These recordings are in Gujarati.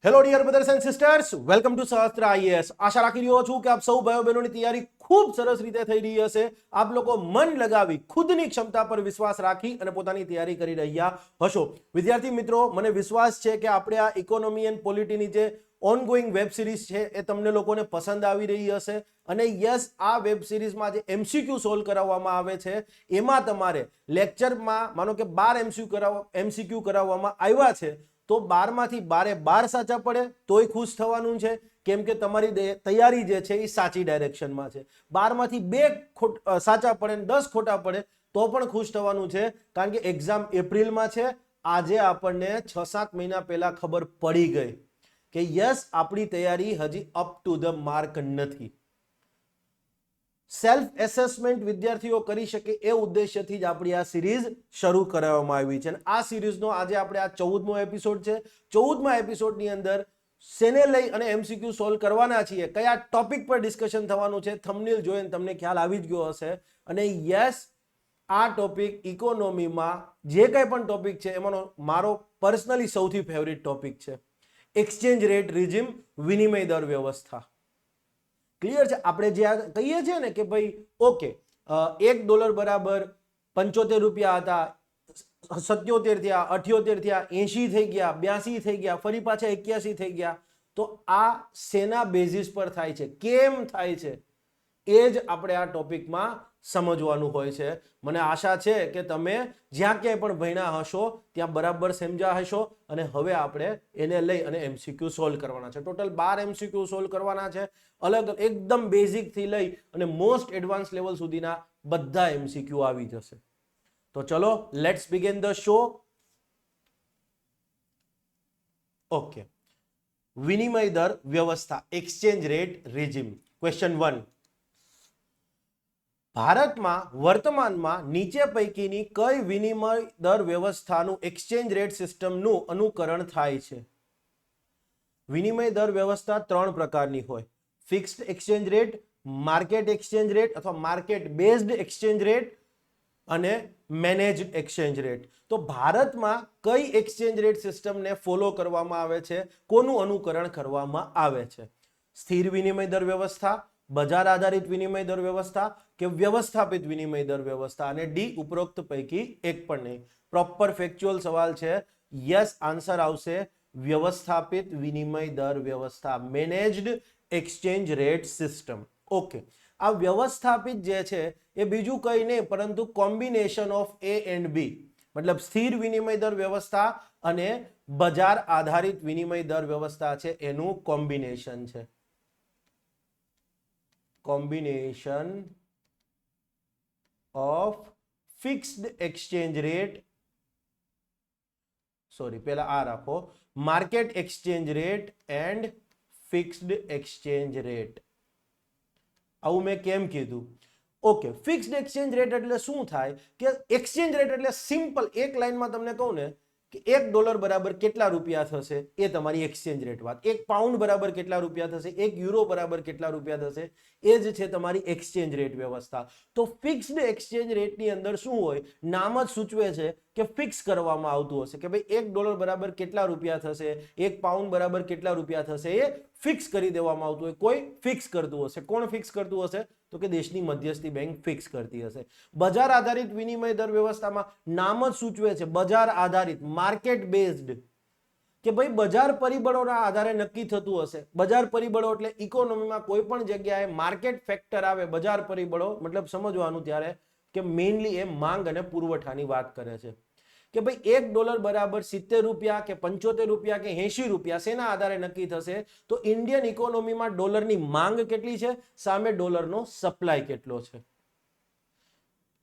Hello dear brothers and sisters, welcome to Sahastra IAS. આશા રાખી રહ્યો છું કે આપ સૌ ભાઈઓ બહેનોની તૈયારી ખૂબ સરસ રીતે થઈ રહી હશે. આપ લોકો મન લગાવી ખુદની ક્ષમતા પર વિશ્વાસ રાખી અને પોતાની તૈયારી કરી રહ્યા હશો. વિદ્યાર્થી મિત્રો, મને વિશ્વાસ છે કે આપણે આ ઇકોનોમી એન્ડ પોલિટીની જે ઓનગોઈંગ વેબ સિરીઝ છે એ તમને લોકોને પસંદ આવી રહી હશે. અને યસ, આ વેબ સિરીઝમાં જે એમસીક્યુ સોલ્વ કરાવવામાં આવે છે એમાં તમારે લેક્ચરમાં માનો કે 12 એમસીક્યુ કરાવવામાં આવ્યા છે તો 12માંથી 12 સાચા પડે તોય ખુશ થવાનું છે, કેમ કે તમારી તૈયારી જે છે એ સાચી ડાયરેક્શનમાં છે. 12માંથી 2 સાચા પડે ને 10 ખોટા પડે તો પણ ખુશ થવાનું છે, કારણ કે એક્ઝામ એપ્રિલમાં છે. આજે આપણને 6-7 મહિના પહેલા ખબર પડી ગઈ કે યસ, આપણી તૈયારી હજી અપ ટુ ધ માર્ક નથી. સેલ્ફ એસેસમેન્ટ વિદ્યાર્થીઓ કરી શકે એ ઉદ્દેશ્યથી જ આપણી આ સિરીઝ શરૂ કરાવવામાં આવી છે. અને આ સિરીઝનો આજે આપણે આ 14મો એપિસોડ છે. 14મા એપિસોડની અંદર શેને લઈ અને એમસીક્યુ સોલ્વ કરવાના છીએ, કયા ટોપિક પર ડિસ્કશન થવાનું છે, થંબનેલ જોઈને તમને ખ્યાલ આવી જ ગયો હશે. અને યસ, આ ટોપિક ઇકોનોમીમાં જે કંઈ પણ ટોપિક છે એમાંનો મારો પર્સનલી સૌથી ફેવરિટ ટોપિક છે. એક્સચેન્જ રેટ રિઝિમ, વિનિમય દર વ્યવસ્થા. ક્લિયર છે? આપણે જે કહીએ છીએ ને કે ભાઈ ઓકે, $1 બરાબર 75 રૂપિયા હતા, 77 થયા, 78 થયા, 80 થઈ ગયા, 82 થઈ ગયા, ફરી પાછા 81 થઈ ગયા. તો આ શેના બેઝિસ પર થાય છે, કેમ થાય છે, એ જ આપણે આ ટોપિકમાં સમજવાનું હોય છે. મને આશા છે કે તમે જ્યાં ક્યાંય પણ ભણ્યા હશો ત્યાં બરાબર સમજ્યા હશો. અને હવે આપણે એને લઈ અને એમસીક્યુ સોલ્વ કરવાના છે. ટોટલ 12 એમસીક્યુ સોલ્વ કરવાના છે, અલગ એકદમ બેઝિક થી લઈ અને મોસ્ટ એડવાન્સ લેવલ સુધીના બધા એમસીક્યુ આવી જશે. તો ચલો, let's begin the show. Okay, વિનિમય દર વ્યવસ્થા, એક્સચેન્જ રેટ રિઝિમ. ક્વેશ્ચન 1. ભારતમાં વર્તમાનમાં નીચે પૈકીની કઈ વિનિમય દર વ્યવસ્થાનું એક્સચેન્જ રેટ સિસ્ટમનું અનુકરણ થાય છે? વિનિમય દર વ્યવસ્થા 3 પ્રકારની હોય: fixed exchange rate, market exchange rate અથવા માર્કેટ બેઝડ એક્સચેન્જ રેટ અને મેનેજ્ડ એક્સચેન્જ રેટ. તો ભારતમાં કઈ એક્સચેન્જ રેટ સિસ્ટમને ફોલો કરવામાં આવે છે, કોનું અનુકરણ કરવામાં આવે છે? સ્થિર વિનિમય દર વ્યવસ્થા, બજાર આધારિત વિનિમય દર વ્યવસ્થા કે વ્યવસ્થાપિત વિનિમય દર વ્યવસ્થા? અને ડી, ઉપરોક્ત પૈકી એક પણ નહીં. પ્રોપર ફેક્ચ્યુઅલ સવાલ છે. યસ, આન્સર આવશે વ્યવસ્થાપિત વિનિમય દર વ્યવસ્થા, managed exchange rate system. Okay, આ વ્યવસ્થાપિત જે છે એ બીજું કંઈ નહીં પરંતુ કોમ્બિનેશન ઓફ એ એન્ડ બી, મતલબ સ્થિર વિનિમય દર વ્યવસ્થા અને બજાર આધારિત વિનિમય દર વ્યવસ્થા છે એનું કોમ્બિનેશન છે. Combination of fixed exchange rate, sorry પહેલા આ રાખો, market exchange rate and fixed exchange rate. આવું મેં કેમ કીધું? ઓકે, ફિક્સ્ડ એક્સચેન્જ રેટ એટલે શું થાય કે એક્સચેન્જ રેટ એટલે સિમ્પલ એક લાઈનમાં તમને કહું ને કે $1 બરાબર કેટલા રૂપિયા થશે એ તમારી એક્સચેન્જ રેટ વાત. £1 બરાબર કેટલા રૂપિયા થશે, €1 બરાબર કેટલા રૂપિયા થશે, એ જ છે તમારી એક્સચેન્જ રેટ વ્યવસ્થા. તો ફિક્સ્ડ એક્સચેન્જ રેટની અંદર શું હોય, નામ જ સૂચવે છે કે ફિક્સ કરવામાં આવતું હશે કે ભાઈ $1 બરાબર કેટલા રૂપિયા થશે, £1 બરાબર કેટલા રૂપિયા થશે, એ ફિક્સ કરી દેવામાં આવતું હોય. કોઈ ફિક્સ કરતું હશે. કોણ ફિક્સ કરતું હશે? તો કે દેશની મધ્યસ્થી બેંક ફિક્સ કરતી હશે. બજાર આધારિત વિનિમય દર વ્યવસ્થામાં નામ જ સૂચવે છે બજાર આધારિત, માર્કેટ બેઝડ, કે ભાઈ બજાર પરિબળોના આધારે નક્કી થતું હશે. બજાર પરિબળો એટલે ઇકોનોમીમાં કોઈ પણ જગ્યાએ માર્કેટ ફેક્ટર આવે, બજાર પરિબળો મતલબ સમજવાનું ત્યારે કે મેઇનલી એ માંગ અને પુરવઠાની વાત કરે છે કે ભાઈ $1 બરાબર 70 રૂપિયા કે 75 રૂપિયા કે 80 રૂપિયા શેના આધારે નક્કી થશે? તો ઇન્ડિયન ઇકોનોમીમાં ડોલરની માંગ કેટલી છે, સામે ડોલરનો સપ્લાય કેટલો છે.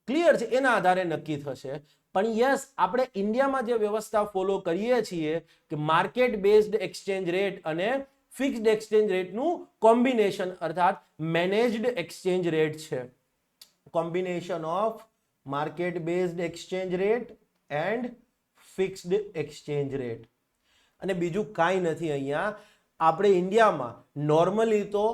ક્લિયર છે? એના આધારે નક્કી થશે. પણ યસ, આપણે ઇન્ડિયામાં જે વ્યવસ્થા ફોલો કરીએ છીએ કે માર્કેટ બેઝડ એક્સચેન્જ રેટ અને ફિક્સ્ડ એક્સચેન્જ રેટનું કોમ્બિનેશન અર્થાત મેનેજ્ડ એક્સચેન્જ રેટ છે. Combination of market based exchange rate and fixed exchange rate. અને બીજું કાંઈ નથી. અહીંયા આપણે ઇન્ડિયામાં નોર્મલી તો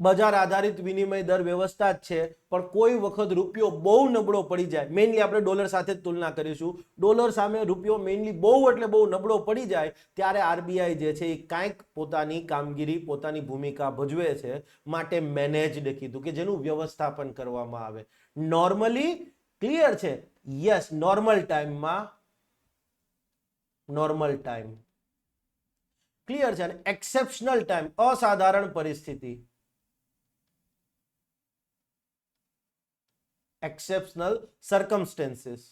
બજાર આધારિત વિનિમય દર વ્યવસ્થા જ છે, પણ કોઈ વખત રૂપિયો બહુ નબળો પડી જાય, મેઇનલી આપણે ડોલર સાથે જ તુલના કરીશું, ડોલર સામે રૂપિયો મેઇનલી બહુ એટલે બહુ નબળો પડી જાય ત્યારે આરબીઆઈ જે છે એ કાંઈક પોતાની કામગીરી, પોતાની ભૂમિકા ભજવે છે, માટે મેનેજડ કીધું કે જેનું વ્યવસ્થાપન કરવામાં આવે. નોર્મલી ક્લિયર છે, યસ, નોર્મલ ટાઈમમાં, નોર્મલ ટાઈમ ક્લિયર છે, અને એક્સેપ્શનલ ટાઈમ, અસાધારણ પરિસ્થિતિ, exceptional circumstances,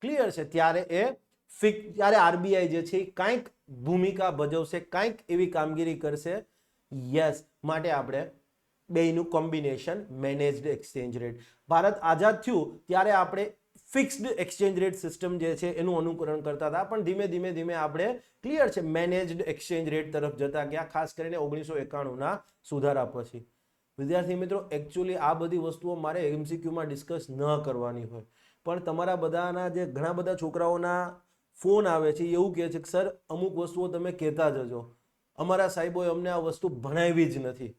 ક્લિયર છે, ત્યારે ત્યારે આરબીઆઈ જે છે એ કાંઈક ભૂમિકા ભજવશે, કાંઈક એવી કામગીરી કરશે. યસ, માટે આપણે બેયનું combination managed exchange rate. Bharat આઝાદ થયું ત્યારે આપણે ફિક્સ્ડ એક્સચેન્જ રેટ સિસ્ટમ જે છે એનું અનુકરણ કરતા હતા, પણ ધીમે ધીમે ધીમે આપણે ક્લિયર છે મેનેજ્ડ એક્સચેન્જ રેટ તરફ જતા ગયા, ખાસ કરીને 1991ના સુધારા પછી. વિદ્યાર્થી મિત્રો, એકચ્યુઅલી આ બધી વસ્તુઓ મારે એમસીક્યુમાં ડિસ્કસ ન કરવાની હોય, પણ તમારા બધાના જે ઘણા બધા છોકરાઓના ફોન આવે છે એવું કહે છે કે સર અમુક વસ્તુઓ તમે કહેતા જજો, અમારા સાહેબોએ અમને આ વસ્તુ ભણાવી જ નથી.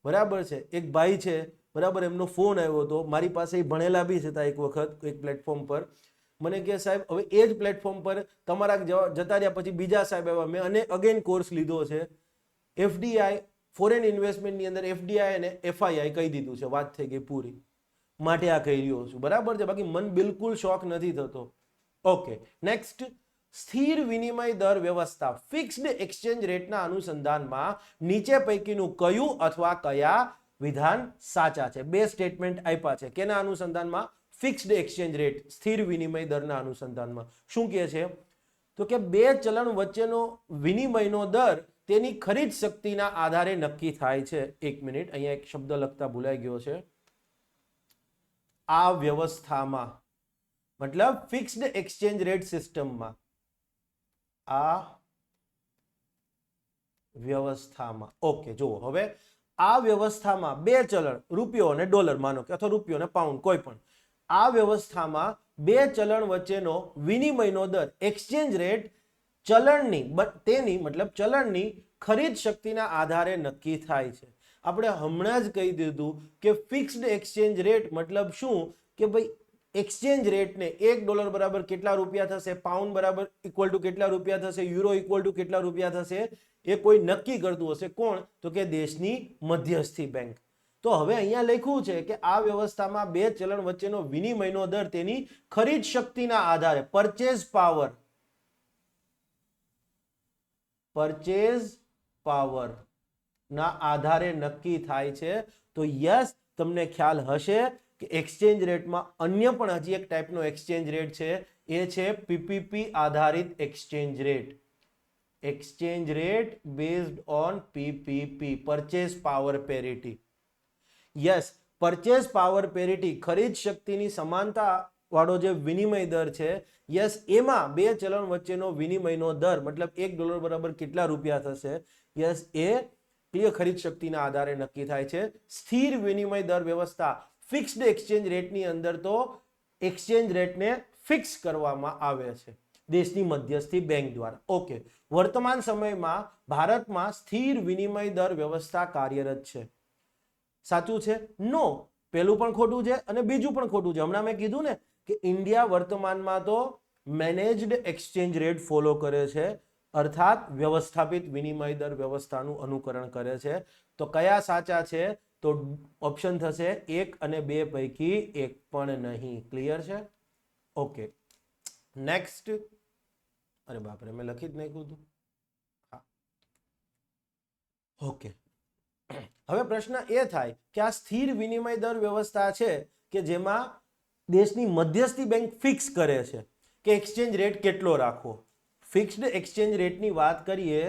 બરાબર છે, એક ભાઈ છે, બરાબર, એમનો ફોન આવ્યો હતો મારી પાસે, એ ભણેલા બી હતા, એક વખત એક પ્લેટફોર્મ પર મને કહે સાહેબ હવે એ જ પ્લેટફોર્મ પર તમારા જતા રહ્યા પછી બીજા સાહેબ આવ્યા, મેં અને અગેન કોર્સ લીધો છે, એફડીઆઈ ફોરેન ઇન્વેસ્ટમેન્ટની અંદર એફડીઆઈ અને એફઆઈઆઈ કહી દીધું છે, વાત થઈ ગઈ પૂરી, માટે આ કહી રહ્યો છું. બરાબર છે, બાકી મન બિલકુલ શોખ નથી થતો. ઓકે, નેક્સ્ટ, સ્થિર વિનિમય દર વ્યવસ્થા, ફિક્સ્ડ એક્સચેન્જ રેટના અનુસંધાનમાં નીચે પૈકીનું કયું અથવા કયા વિધાન સાચા છે? બે સ્ટેટમેન્ટ આપ્યા છે, કેના અનુસંધાનમાં? ફિક્સ્ડ એક્સચેન્જ રેટ, સ્થિર વિનિમય દરના અનુસંધાનમાં. શું કહે છે? તો કે બે ચલણ વચ્ચેનો વિનિમયનો દર તેની ખરીદ શક્તિના આધારે નક્કી થાય છે. એક મિનિટ, અહીંયા એક શબ્દ લખતા ભૂલાઈ ગયો છે. આ વ્યવસ્થામાં, મતલબ ફિક્સ્ડ એક્સચેન્જ રેટ સિસ્ટમમાં, આ વ્યવસ્થામાં, ઓકે, જુઓ હવે આ વ્યવસ્થામાં બે ચલણ, રૂપિયો અને ડોલર માનો કે, અથવા રૂપિયો અને પાઉન્ડ, કોઈ પણ, આ વ્યવસ્થામાં બે ચલણ વચ્ચેનો વિનિમયનો દર, એક્સચેન્જ રેટ, તેની મતલબ ચલણની ખરીદ શક્તિના આધારે નક્કી થાય છે. આપણે હમણાં જ કહી દીધું કે ફિક્સ્ડ એક્સચેન્જ રેટ મતલબ શું, કે ભાઈ એક્સચેન્જ રેટને $1 બરાબર કેટલા રૂપિયા થશે, પાઉન્ડ બરાબર ઇક્વલ ટુ કેટલા રૂપિયા થશે, યુરો ઇક્વલ ટુ કેટલા રૂપિયા થશે, એ કોઈ નક્કી કરતું હશે. કોણ? તો કે દેશની મધ્યસ્થી બેંક. તો હવે અહીંયા લખ્યું છે કે આ વ્યવસ્થામાં બે ચલણ વચ્ચેનો વિનિમયનો દર તેની ખરીદ શક્તિના આધારે, પરચેઝ પાવર ના આધારે નક્કી થાય છે. તો યસ, તમને ખ્યાલ હશે કે એક્સચેન્જ રેટમાં અન્ય પણ હજી એક ટાઈપનો એક્સચેન્જ રેટ છે, એ છે પીપીપી આધારિત exchange rate. Exchange rate based on PPP, purchase power parity. Yes, purchase power parity, ખરીદ શક્તિની સમાનતા વાળો જે વિનિમય દર છે, યસ, એમાં બે ચલણ વચ્ચેનો વિનિમયનો દર મતલબ $1 બરાબર કેટલા રૂપિયા થશે, યસ, એ ખરીદ શક્તિના આધારે નક્કી થાય છે. સ્થિર વિનિમય દર વ્યવસ્થા, ફિક્સ્ડ એક્સચેન્જ રેટની અંદર તો એક્સચેન્જ રેટને ફિક્સ કરવામાં આવે છે દેશની મધ્યસ્થી બેંક દ્વારા. ઓકે, વર્તમાન સમયમાં ભારતમાં સ્થિર વિનિમય દર વ્યવસ્થા કાર્યરત છે. સાચું છે? નો. પહેલું પણ ખોટું છે અને બીજું પણ ખોટું છે. હમણાં મેં કીધું ને કે ઇન્ડિયા વર્તમાનમાં તો મેનેજ્ડ એક્સચેન્જ રેટ ફોલો કરે છે, અર્થાત વ્યવસ્થાપિત વિનિમય દર વ્યવસ્થાનું અનુકરણ કરે છે. તો કયા સાચા છે? તો ઓપ્શન થશે 1 અને 2 પૈકી એક પણ નહીં. ક્લિયર છે? Okay, next. અરે બાપરે, મેં લખી જ નાખ્યું હતું. હા, ઓકે. હવે પ્રશ્ન એ થાય કે આ સ્થિર વિનિમય દર વ્યવસ્થા છે કે જેમાં દેશની મધ્યસ્થી બેંક ફિક્સ કરે છે કે એક્સચેન્જ રેટ કેટલો રાખવો. ફિક્સ્ડ એક્સચેન્જ રેટની વાત કરીએ,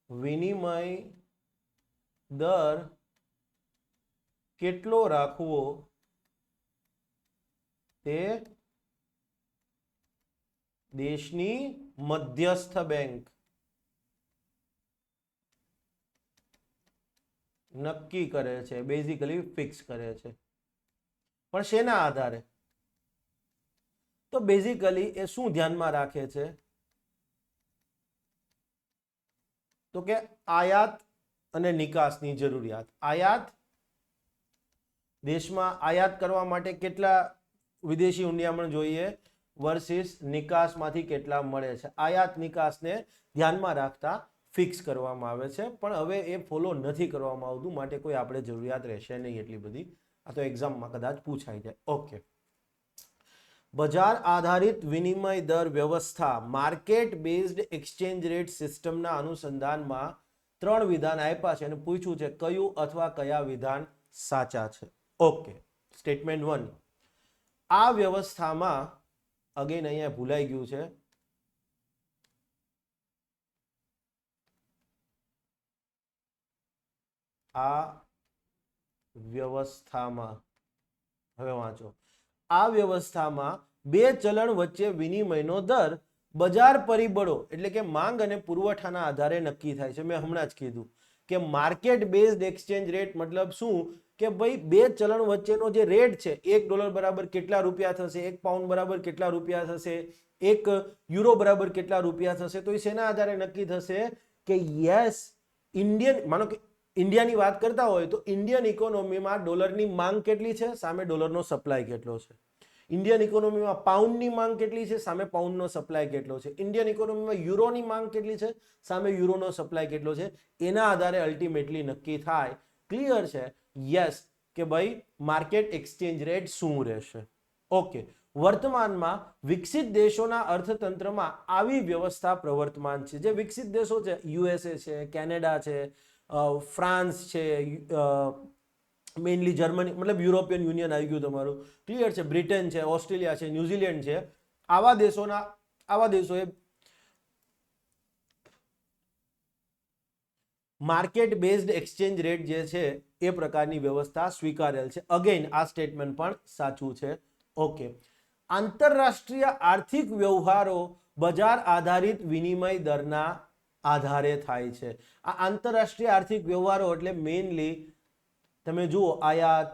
વિનિમય દર કેટલો રાખવો તે દેશની મધ્યસ્થ બેંક નક્કી કરે છે, બેઝિકલી ફિક્સ કરે છે. પણ શેના આધારે? તો બેઝિકલી એ શું ધ્યાનમાં રાખે છે તો કે આયાત અને નિકાસની જરૂરિયાત. આયાત દેશમાં આયાત કરવા માટે કેટલા વિદેશી હુંડિયામણ જોઈએ વર્સિસ નિકાસમાંથી કેટલા મળે છે. આયાત નિકાસને ધ્યાનમાં રાખતા ફિક્સ કરવામાં આવે છે, પણ હવે એ ફોલો નથી કરવામાં આવતું, માટે કોઈ આપણે જરૂરિયાત રહેશે નહીં એટલી બધી. આ તો એક્ઝામમાં કદાચ પૂછાઈ જાય. ઓકે, બજાર આધારિત વિનિમય દર વ્યવસ્થા માર્કેટ બેઝડ એક્સચેન્જ રેટ સિસ્ટમના અનુસંધાનમાં 3 વિધાન આપ્યા છે અને પૂછ્યું છે કયું અથવા કયા વિધાન સાચા છે. ઓકે, સ્ટેટમેન્ટ 1, આ વ્યવસ્થામાં અગેન અહીંયા ભૂલાઈ ગયું છે, આ વ્યવસ્થામાં, હવે વાંચો, આ વ્યવસ્થામાં બે ચલણ વચ્ચે વિનિમયનો દર બજાર પરિબળો એટલે કે માંગ અને પુરવઠાના આધારે નક્કી થાય છે. મેં હમણાં જ કીધું કે માર્કેટ બેઝડ એક્સચેન્જ રેટ મતલબ શું કે ભાઈ બે ચલણ વચ્ચેનો જે રેટ છે, $1 બરાબર કેટલા રૂપિયા થશે, £1 બરાબર કેટલા રૂપિયા થશે, €1 બરાબર કેટલા રૂપિયા થશે, તો એ શેના આધારે નક્કી થશે કે યસ ઇન્ડિયન, માનો કે ઇન્ડિયાની વાત કરતા હોય તો ઇન્ડિયન ઇકોનોમીમાં ડોલરની માંગ કેટલી છે, સામે ડોલરનો સપ્લાય કેટલો છે. ઇન્ડિયન ઇકોનોમીમાં પાઉન્ડની માંગ કેટલી છે, સામે પાઉન્ડનો સપ્લાય કેટલો છે. ઇન્ડિયન ઇકોનોમીમાં યુરોની માંગ કેટલી છે, સામે યુરોનો સપ્લાય કેટલો છે. એના આધારે અલ્ટિમેટલી નક્કી થાય. ક્લિયર છે? યસ, કે ભાઈ માર્કેટ એક્સચેન્જ રેટ શું રહેશે. ઓકે, વર્તમાનમાં વિકસિત દેશોના અર્થતંત્રમાં આવી વ્યવસ્થા પ્રવર્તમાન છે. જે વિકસિત દેશો છે, USA છે, કેનેડા છે, ફ્રાન્સ છે, મેઇનલી જર્મની, મતલબ યુરોપિયન યુનિયન આવી ગયું તમારું. ક્લિયર છે? બ્રિટન છે, ઓસ્ટ્રેલિયા છે, ન્યુઝીલેન્ડ છે, આવા દેશોએ માર્કેટ બેઝડ એક્સચેન્જ રેટ જે છે એ પ્રકારની વ્યવસ્થા સ્વીકારેલ છે. અગેન આ સ્ટેટમેન્ટ પણ સાચું છે. ઓકે, આંતરરાષ્ટ્રીય આર્થિક વ્યવહારો બજાર આધારિત વિનિમય દરના આધારે થાય છે. આ આંતરરાષ્ટ્રીય આર્થિક વ્યવહારો એટલે મેઇનલી તમે જુઓ આયાત,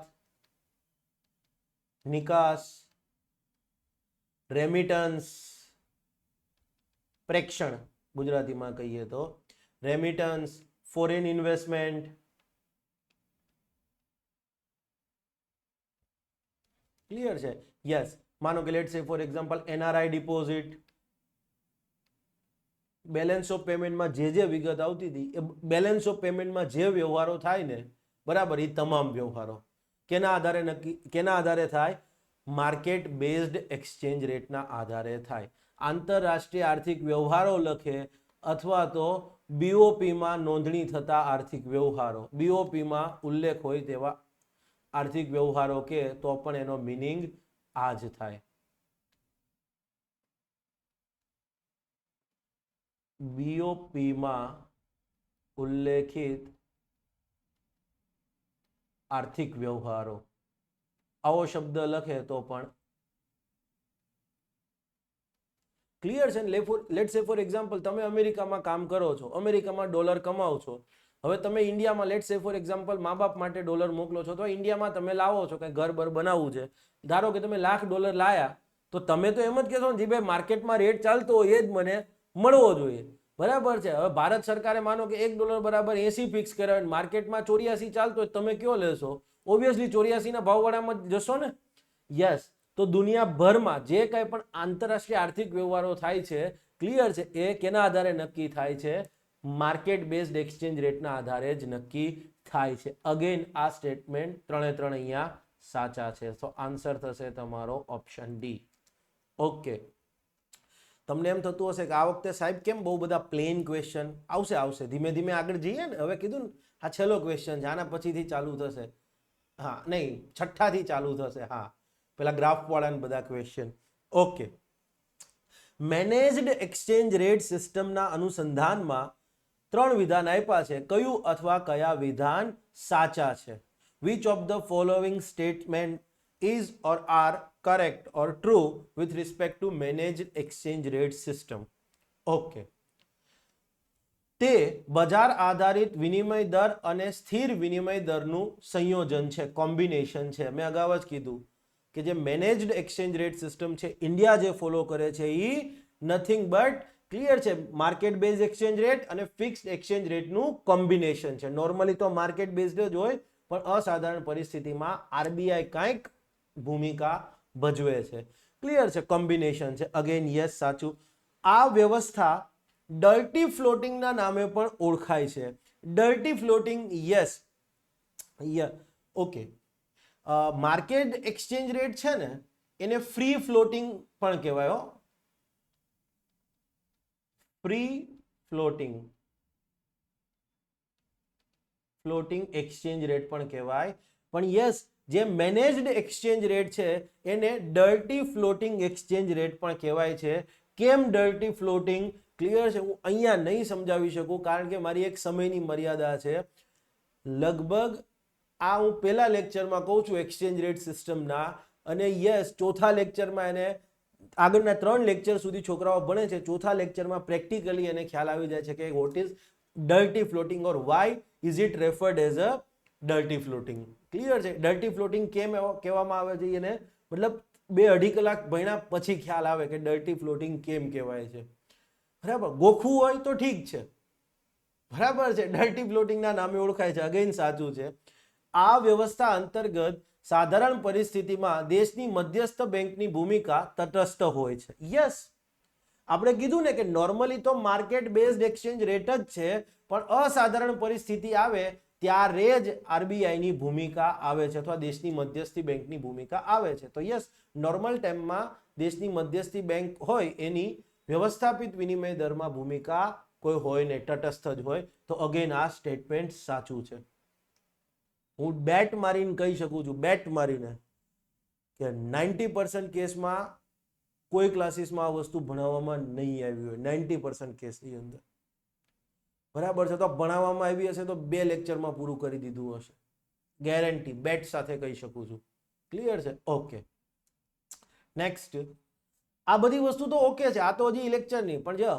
નિકાસ, રેમિટન્સ, પ્રેક્ષણ ગુજરાતીમાં કહીએ તો, રેમિટન્સ, ફોરેન ઇન્વેસ્ટમેન્ટ. ક્લિયર છે? યસ, માનો કે let's say for example NRI deposit, balance of પેમેન્ટમાં જે વિગત આવતી હતી એ બેલેન્સ ઓફ પેમેન્ટમાં જે વ્યવહારો થાય ને, બરાબર, એ તમામ વ્યવહારો કેના આધારે થાય? માર્કેટ બેઝડ એક્સચેન્જ રેટના આધારે થાય. આંતરરાષ્ટ્રીય આર્થિક વ્યવહારો લખે અથવા તો BOP માં નોંધણી થતા આર્થિક વ્યવહારો, BOP માં ઉલ્લેખ હોય તેવા આર્થિક વ્યવહારો કે તો પણ એનો મીનિંગ આ જ થાય. BOP માં ઉલ્લેખિત આર્થિક વ્યવહારો, આવો શબ્દ લખે તો પણ ક્લિયર છે. લેટ્સ સે ફોર એક્ઝામ્પલ તમે અમેરિકામાં કામ કરો છો, અમેરિકામાં ડોલર કમાવો છો, હવે તમે ઇન્ડિયામાં લેટ્સ સે ફોર એક્ઝામ્પલ મા બાપ માટે ડોલર મોકલો છો, તો ઇન્ડિયામાં તમે લાવો છો, કંઈ ઘર બર બનાવવું છે, ધારો કે તમે $1,00,000 લાયા, તો તમે તો એમ જ કહેશો ને, ભાઈ માર્કેટમાં રેટ ચાલતો હોય એ જ મને મળવો જોઈએ, બરાબર છે. હવે ભારત સરકારે માનો કે $1 બરાબર 80 ફિક્સ કર્યા હોય, માર્કેટમાં 84 ચાલતો હોય, તમે કયો લેશો? ઓબ્વિયસલી 84 ના ભાવવાળામાં જ જશો ને. યસ, તો દુનિયાભરમાં જે કંઈ પણ આંતરરાષ્ટ્રીય આર્થિક વ્યવહારો થાય છે, ક્લિયર છે, એ કેના આધારે નક્કી થાય છે? માર્કેટ બેઝડ એક્સચેન્જ રેટના આધારે જ નક્કી થાય છે. અગેન આ સ્ટેટમેન્ટ 3 અહીંયા સાચા છે. તો આન્સર થશે તમારો ઓપ્શન ડી. ઓકે, તમને એમ થતું હશે કે આ વખતે સાહેબ કેમ બહુ બધા પ્લેન ક્વેશ્ચન આવશે, ધીમે ધીમે આગળ જઈએ ને. હવે કીધું ને, આ છેલ્લો ક્વેશ્ચન છે, આના પછીથી ચાલુ થશે. હા, નહીં, 6થાથી ચાલુ થશે. હા, પેલા ગ્રાફ વાળાને બધા question. Okay, managed exchange rate સિસ્ટમના અનુસંધાનમાં 3 વિધાન આપ્યા છે. કયું અથવા કયા વિધાન સાચા છે? Which of the following statement is or are correct or true with respect to managed exchange rate system? Okay, તે બજાર આધારિત વિનિમય દર અને સ્થિર વિનિમય દરનું સંયોજન છે, કોમ્બિનેશન છે. મેં અગાઉ જ કીધું કે જે મેનેજ્ડ એક્સચેન્જ રેટ સિસ્ટમ છે ઇન્ડિયા જે ફોલો કરે છે એ નથિંગ બટ ક્લિયર છે માર્કેટ બેઝ એક્સચેન્જ રેટ અને ફિક્સ્ડ એક્સચેન્જ રેટનું કોમ્બિનેશન છે. નોર્મલી તો માર્કેટ બેઝડ જ હોય, પણ અસાધારણ પરિસ્થિતિમાં આરબીઆઈ કાંઈક ભૂમિકા ભજવે છે. ક્લિયર છે, કોમ્બિનેશન છે. અગેન યસ સાચું. આ વ્યવસ્થા ડર્ટી ફ્લોટિંગના નામે પણ ઓળખાય છે. Dirty floating yes okay. Market exchange rate છે ને એને ફ્રી ફ્લોટિંગ પણ કહેવાય. ફ્રી ફ્લોટિંગ એક્સચેન્જ રેટ પણ કહેવાય. પણ યસ, જે મેનેજ્ડ એક્સચેન્જ રેટ છે એને ડર્ટી ફ્લોટિંગ એક્સચેન્જ રેટ પણ કહેવાય છે. કેમ ડર્ટી ફ્લોટિંગ? ક્લિયર છે, હું અહીંયા નહીં સમજાવી શકું કારણ કે મારી એક સમયની મર્યાદા છે. લગભગ આ હું પહેલા લેક્ચરમાં કહું છું એક્સચેન્જ રેટ સિસ્ટમના, અને યસ ચોથા લેક્ચરમાં એને આગળના 3 લેક્ચર સુધી છોકરાઓ ભણે છે. ચોથા લેક્ચરમાં પ્રેક્ટિકલી એને ખ્યાલ આવી જાય છે કે what is dirty floating or why is it referred as a dirty floating. Clear છે. ડર્ટી ફ્લોટિંગ કેમ કહેવામાં આવે છે એને મતલબ 2-2.5 કલાક ભણ્યા પછી ખ્યાલ આવે કે ડર્ટી ફ્લોટિંગ કેમ કહેવાય છે. બરાબર, ગોખવું હોય તો ઠીક છે, બરાબર છે. ડર્ટી ફ્લોટિંગના નામે ઓળખાય છે. અગેન સાચું છે. આ વ્યવસ્થા અંતર્ગત સાધારણ પરિસ્થિતિમાં દેશની મધ્યસ્થ બેંકની ભૂમિકા તટસ્થ હોય છે. યસ, આપણે કીધું ને કે નોર્મલી તો માર્કેટ બેઝડ એક્સચેન્જ રેટ જ છે, પણ અસાધારણ પરિસ્થિતિ આવે ત્યારે જ આરબીઆઈની ભૂમિકા આવે છે અથવા દેશની મધ્યસ્થી બેંકની ભૂમિકા આવે છે. તો યસ, નોર્મલ ટાઈમમાં દેશની મધ્યસ્થી બેંક હોય એની વ્યવસ્થાપિત વિનિમય દરમાં ભૂમિકા કોઈ હોય ને તટસ્થ જ હોય. તો અગેન આ સ્ટેટમેન્ટ સાચું છે. હું બેટ મારીને કહી શકું છું, બેટ મારીને, કે 90% કેસમાં કોઈ ક્લાસીસમાં આ વસ્તુ ભણાવવામાં નહીં આવી હોય. 90% કેસની અંદર, બરાબર છે. તો ભણાવવામાં આવી હશે તો 2 લેક્ચરમાં પૂરું કરી દીધું હશે, ગેરંટી, બેટ સાથે કહી શકું છું. ક્લિયર છે? ઓકે. નેક્સ્ટ, આ બધી વસ્તુ તો ઓકે છે. આ તો હજી લેક્ચર નહીં, પણ જો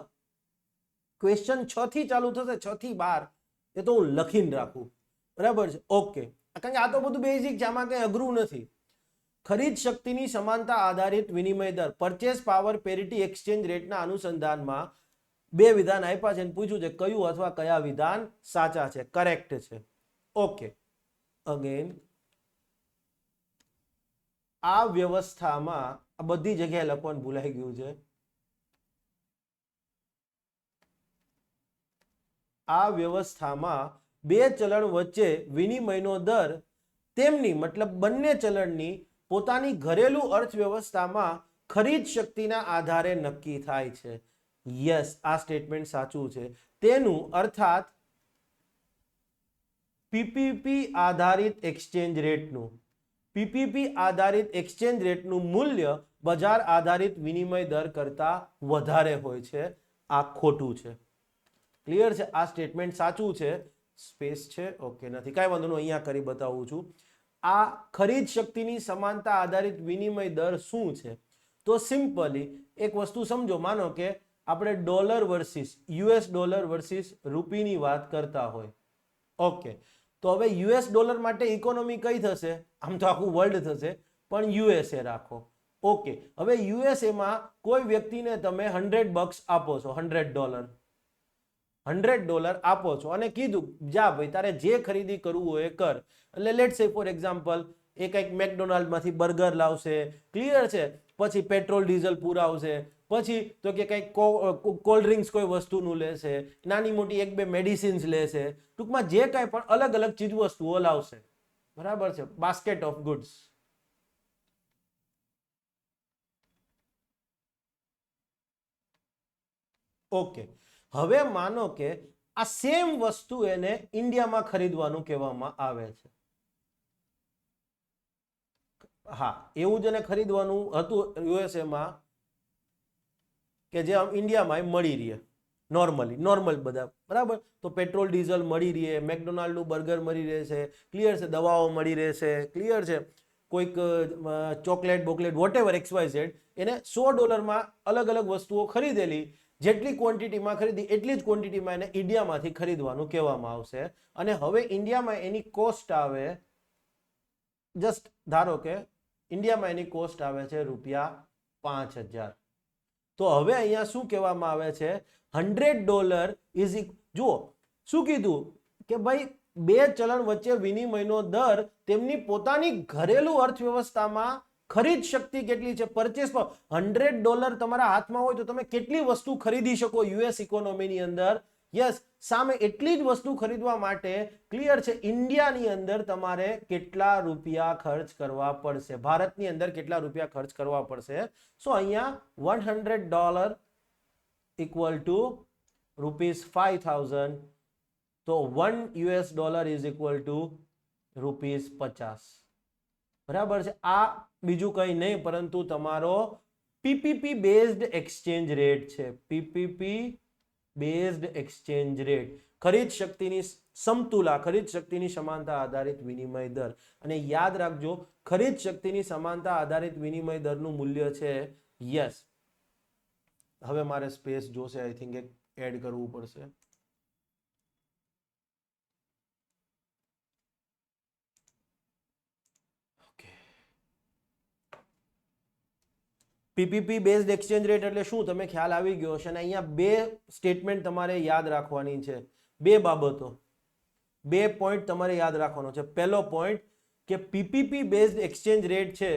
ક્વેશ્ચન 6 થી ચાલુ થશે, 6 થી 12, એ તો હું લખીને રાખું. બરાબર છે? ઓકે. કારણ કે આ તો બધું બેઝિક છે, આમાં કંઈ અઘરું નથી. ખરીદ શક્તિની સમાનતા આધારિત વિનિમય દર, પરચેસ પાવર પેરિટી એક્સચેન્જ રેટના અનુસંધાનમાં 2 વિધાન આપ્યા છે અને પૂછ્યું છે કયું અથવા કયા વિધાન સાચા છે, કરેક્ટ છે. ઓકે. અગેન આ વ્યવસ્થામાં આ બધી જગ્યાએ લખવાનું ભૂલાઈ ગયું છે. આ વ્યવસ્થામાં 2 ચલણ વચ્ચે વિનિમયનો દર તેમની મતલબ બંને ચલણની પોતાની ઘરેલું અર્થવ્યવસ્થામાં ખરીદ શક્તિના આધારે નક્કી થાય છે. યસ, આ સ્ટેટમેન્ટ સાચું છે. તેનું અર્થાત પીપીપી આધારિત એક્સચેન્જ રેટનું મૂલ્ય બજાર આધારિત વિનિમય દર કરતા વધારે હોય છે. આ ખોટું છે. ક્લિયર છે? આ સ્ટેટમેન્ટ સાચું છે. સ્પેસ છે? ઓકે, નથી, કાંઈ વાંધો નહીં, અહીંયા કરી બતાવું છું. આ ખરીદ શક્તિની સમાનતા આધારિત વિનિમય દર શું છે? તો સિમ્પલી એક વસ્તુ સમજો. માનો કે આપણે dollar versus US dollar versus રૂપીની વાત કરતા હોય. ઓકે, તો હવે યુએસ ડોલર માટે ઇકોનોમી કઈ થશે? આમ તો આખું વર્લ્ડ થશે, પણ યુએસએ રાખો. ઓકે, હવે યુએસએમાં કોઈ વ્યક્તિને તમે $100 આપો છો, $100 આપો છો અને કીધું જા ભાઈ તારે જે ખરીદી કરવું હોય એ કર. એટલે લેટ્સ સે ફોર એક્ઝામ્પલ એ કંઈક મેકડોનાલ્ડમાંથી બર્ગર લાવશે. ક્લિયર છે? પછી પેટ્રોલ ડીઝલ પુરાવશે. પછી તો કે કંઈક કોલ્ડ ડ્રિંક્સ કોઈ વસ્તુનું લેશે, નાની મોટી 1-2 મેડિસિન્સ લેશે. ટૂંકમાં જે કાંઈ પણ અલગ અલગ ચીજ વસ્તુઓ લાવશે. બરાબર છે? Basket of goods. ઓકે, હવે માનો કે આ સેમ વસ્તુ એને ઇન્ડિયામાં ખરીદવાનું કહેવામાં આવે છે. હા, એવું જ એને ખરીદવાનું હતું યુએસએમાં કે જે ઇન્ડિયામાં મળી રહે નોર્મલ બધા. બરાબર? તો પેટ્રોલ ડીઝલ મળી રહે, મેકડોનાલ્ડનું બર્ગર મળી રહેશે. ક્લિયર છે? દવાઓ મળી રહેશે. ક્લિયર છે? કોઈક ચોકલેટ બોકલેટ વોટેવર XYZ એને $100 અલગ અલગ વસ્તુઓ ખરીદેલી, જેટલી ક્વોન્ટિટીમાં ખરીદી એટલી જ ક્વોન્ટિટીમાં એને ઇન્ડિયામાંથી ખરીદવાનું કહેવામાં આવશે. અને હવે ઇન્ડિયામાં એની કોસ્ટ આવે, જસ્ટ ધારો કે ઇન્ડિયામાં એની કોસ્ટ આવે છે ₹5000. તો હવે અહીંયા શું કહેવામાં આવે છે, $100 ઇઝ, જુઓ શું કીધું કે ભાઈ બે ચલણ વચ્ચે વિનિમયનો દર તેમની પોતાની ઘરેલું અર્થવ્યવસ્થામાં ખરીદ શક્તિ કેટલી છે, પરચેસ $100 તમારા હાથમાં હોય તો તમે કેટલી વસ્તુ ખરીદી શકો યુએસ ઇકોનોમીની અંદર. યસ, સામે એટલી જ વસ્તુ ખરીદવા માટે ક્લિયર છે ઇન્ડિયાની અંદર તમારે કેટલા રૂપિયા ખર્ચ કરવા પડશે, ભારતની અંદર કેટલા રૂપિયા ખર્ચ કરવા પડશે. સો અહીંયા $100 ઇક્વલ ટુ ₹5000, તો $1 ઇઝ ઇક્વલ ટુ ₹50. બરાબર છે. આ બીજું કંઈ નહીં પરંતુ તમારો પીપીપી બેઝડ એક્સચેન્જ રેટ છે. પીપીપી બેઝડ એક્સચેન્જ રેટ, ખરીદ શક્તિની સમતુલા, ખરીદ શક્તિની સમાનતા આધારિત વિનિમય દર. અને યાદ રાખજો ખરીદ શક્તિની સમાનતા આધારિત વિનિમય દરનું મૂલ્ય છે, યસ, હવે મારે સ્પેસ જોશે, આઈ થિંક એડ કરવું પડશે. પીપીપી બેઝડ એક્સચેન્જ રેટ એટલે શું, તમે ખ્યાલ આવી ગયો છે. અને અહીંયા બે સ્ટેટમેન્ટ તમારે યાદ રાખવાની છે, બે બાબતો, બે પોઈન્ટ તમારે યાદ રાખવાનો છે. પહેલો પોઈન્ટ કે પીપીપી બેઝડ એક્સચેન્જ રેટ છે